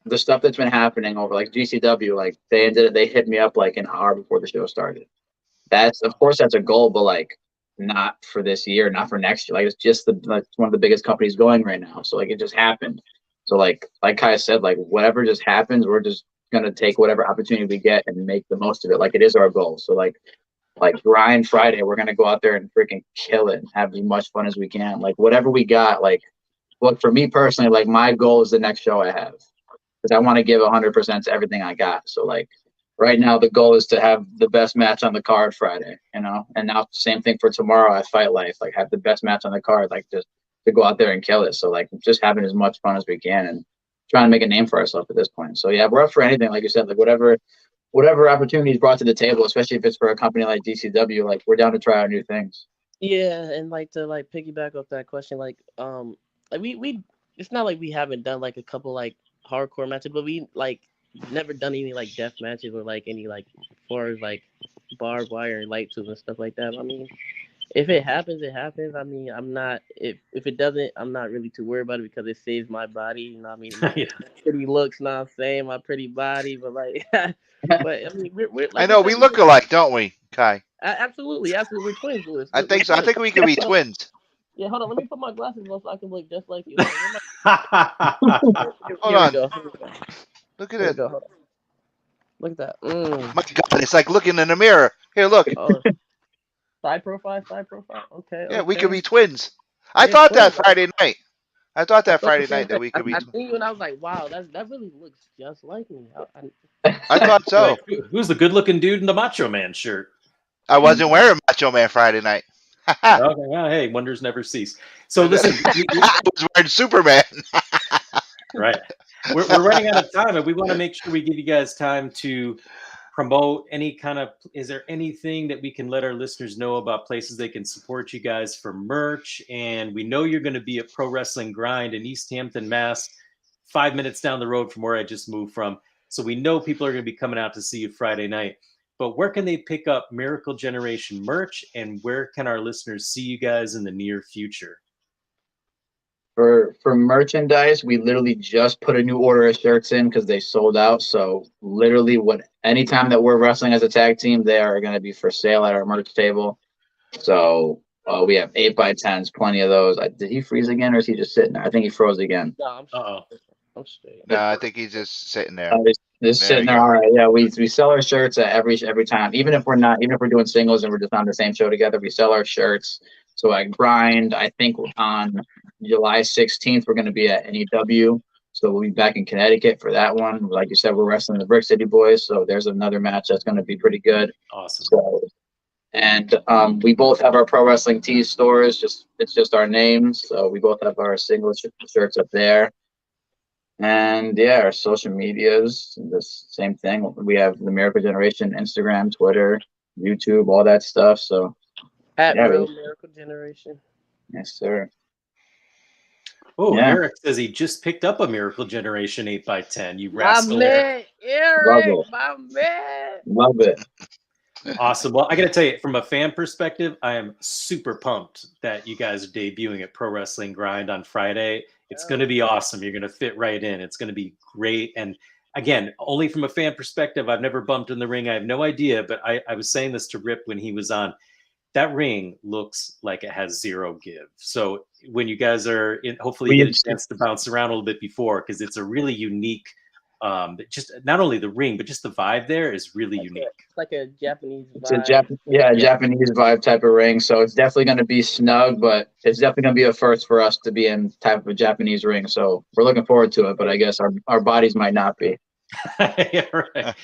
the stuff that's been happening over like GCW. Like they hit me up like an hour before the show started. That's of course that's a goal, but like not for this year, not for next year. Like it's just one of the biggest companies going right now. So like it just happened. So like Kai said, like whatever just happens, we're just gonna take whatever opportunity we get and make the most of it. Like it is our goal. So like Grind Friday, we're gonna go out there and freaking kill it and have as much fun as we can. Like whatever we got, like look for me personally, like my goal is the next show I have. Because I want to give 100% to everything I got. So like right now the goal is to have the best match on the card Friday, and now same thing for tomorrow at Fight Life, like have the best match on the card, like just to go out there and kill it. So like just having as much fun as we can and trying to make a name for ourselves at this point. So yeah, we're up for anything, like you said, like whatever opportunity is brought to the table, especially if it's for a company like DCW, like we're down to try out new things. Yeah, and like to like piggyback off that question, like we it's not like we haven't done like a couple like hardcore matches, but we like never done any like death matches or like any like far as like barbed wire and light tubes and stuff like that. I mean, if it happens, it happens. I mean, I'm not if it doesn't, I'm not really too worried about it because it saves my body. You know what I mean? My pretty looks, not I'm saying my pretty body, but like, but I mean, we're like, I know we look alike, don't we, Kai? Absolutely, we're twins, Lewis. I think so. I think we could be twins. Yeah, hold on. Let me put my glasses on so I can look just like you. Hold on. Look at it. Look at that. My God, it's like looking in a mirror. Here, look. Oh. Side profile. Okay. Yeah, we could be twins. I thought that Friday night. I thought that Friday night that we could be twins. I seen you and I was like, wow, that really looks just like me. I thought so. Like, who's the good-looking dude in the Macho Man shirt? I wasn't wearing Macho Man Friday night. Okay, well, hey, wonders never cease. So listen, I was wearing Superman. Right. We're running out of time, and we want to make sure we give you guys time to promote any kind of. Is there anything that we can let our listeners know about places they can support you guys for merch? And we know you're going to be at Pro Wrestling Grind in East Hampton, Mass, 5 minutes down the road from where I just moved from. So we know people are going to be coming out to see you Friday night. But where can they pick up Miracle Generation merch, and where can our listeners see you guys in the near future? For merchandise, we literally just put a new order of shirts in because they sold out. So literally, anytime that we're wrestling as a tag team, they are going to be for sale at our merch table. So we have 8x10s, plenty of those. Did he freeze again, or is he just sitting there? I think he froze again. No, I'm straight. No, I think he's just sitting there. Just sitting there. All right. Yeah, we sell our shirts at every time. Even if we're doing singles and we're just on the same show together, we sell our shirts. So at Grind, I think on July 16th, we're going to be at NEW. So we'll be back in Connecticut for that one. Like you said, we're wrestling the Brick City Boys. So there's another match that's going to be pretty good. Awesome. So, and we both have our Pro Wrestling Tees stores. It's just our names. So we both have our single shirts up there. And yeah, our social medias, the same thing. We have the Miracle Generation, Instagram, Twitter, YouTube, all that stuff. So Real Miracle Generation. Yes, sir. Oh, Yeah. Eric says he just picked up a Miracle Generation 8x10. You My rascal, Eric. man, Eric, Love it. my man. Love it. Awesome. Well, I got to tell you, from a fan perspective, I am super pumped that you guys are debuting at Pro Wrestling Grind on Friday. It's going to be awesome. You're going to fit right in. It's going to be great. And again, only from a fan perspective, I've never bumped in the ring. I have no idea, but I was saying this to Rip when he was on. That ring looks like it has zero give. So when you guys are in, hopefully you get a chance to bounce around a little bit before, because it's a really unique, just not only the ring, but just the vibe there is really unique. It's like a Japanese vibe. It's a Japanese vibe type of ring. So it's definitely going to be snug, but it's definitely going to be a first for us to be in type of a Japanese ring. So we're looking forward to it, but I guess our bodies might not be. Yeah, right.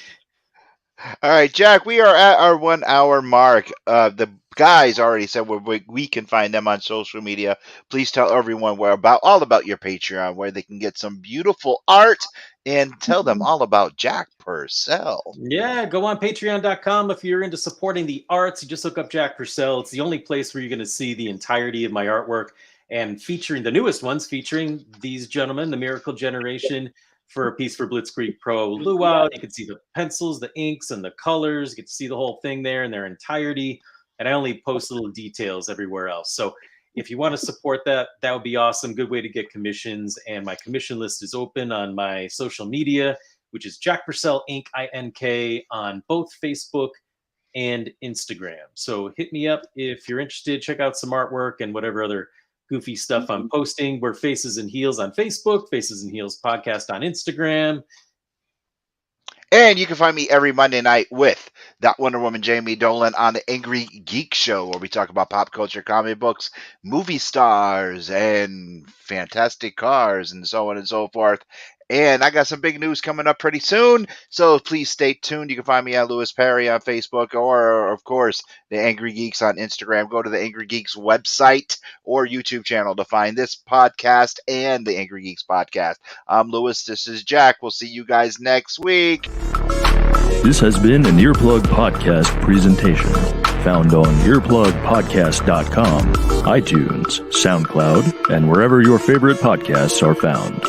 All right, Jack, we are at our 1 hour mark. The guys already said where we can find them on social media. Please tell everyone all about your Patreon, where they can get some beautiful art, and tell them all about Jack Purcell. Yeah, go on patreon.com if you're into supporting the arts. You just look up Jack Purcell. It's the only place where you're going to see the entirety of my artwork, and featuring the newest ones, featuring these gentlemen, the Miracle Generation, for a piece for Blitzkrieg Pro Luau. You can see the pencils, the inks, and the colors. You get to see the whole thing there in their entirety. And I only post little details everywhere else. So if you want to support that, that would be awesome. Good way to get commissions. And my commission list is open on my social media, which is Jack Purcell Inc. INK on both Facebook and Instagram. So hit me up if you're interested. Check out some artwork and whatever other goofy stuff I'm posting. We're Faces and Heels on Facebook, Faces and Heels Podcast on Instagram. And you can find me every Monday night with that Wonder Woman Jamie Dolan on the Angry Geek Show, where we talk about pop culture, comic books, movie stars, and fantastic cars, and so on and so forth. And I got some big news coming up pretty soon, so please stay tuned. You can find me at Lewis Perry on Facebook, or, of course, the Angry Geeks on Instagram. Go to the Angry Geeks website or YouTube channel to find this podcast and the Angry Geeks podcast. I'm Lewis. This is Jack. We'll see you guys next week. This has been an Earplug Podcast presentation. Found on earplugpod-cast.com, iTunes, SoundCloud, and wherever your favorite podcasts are found.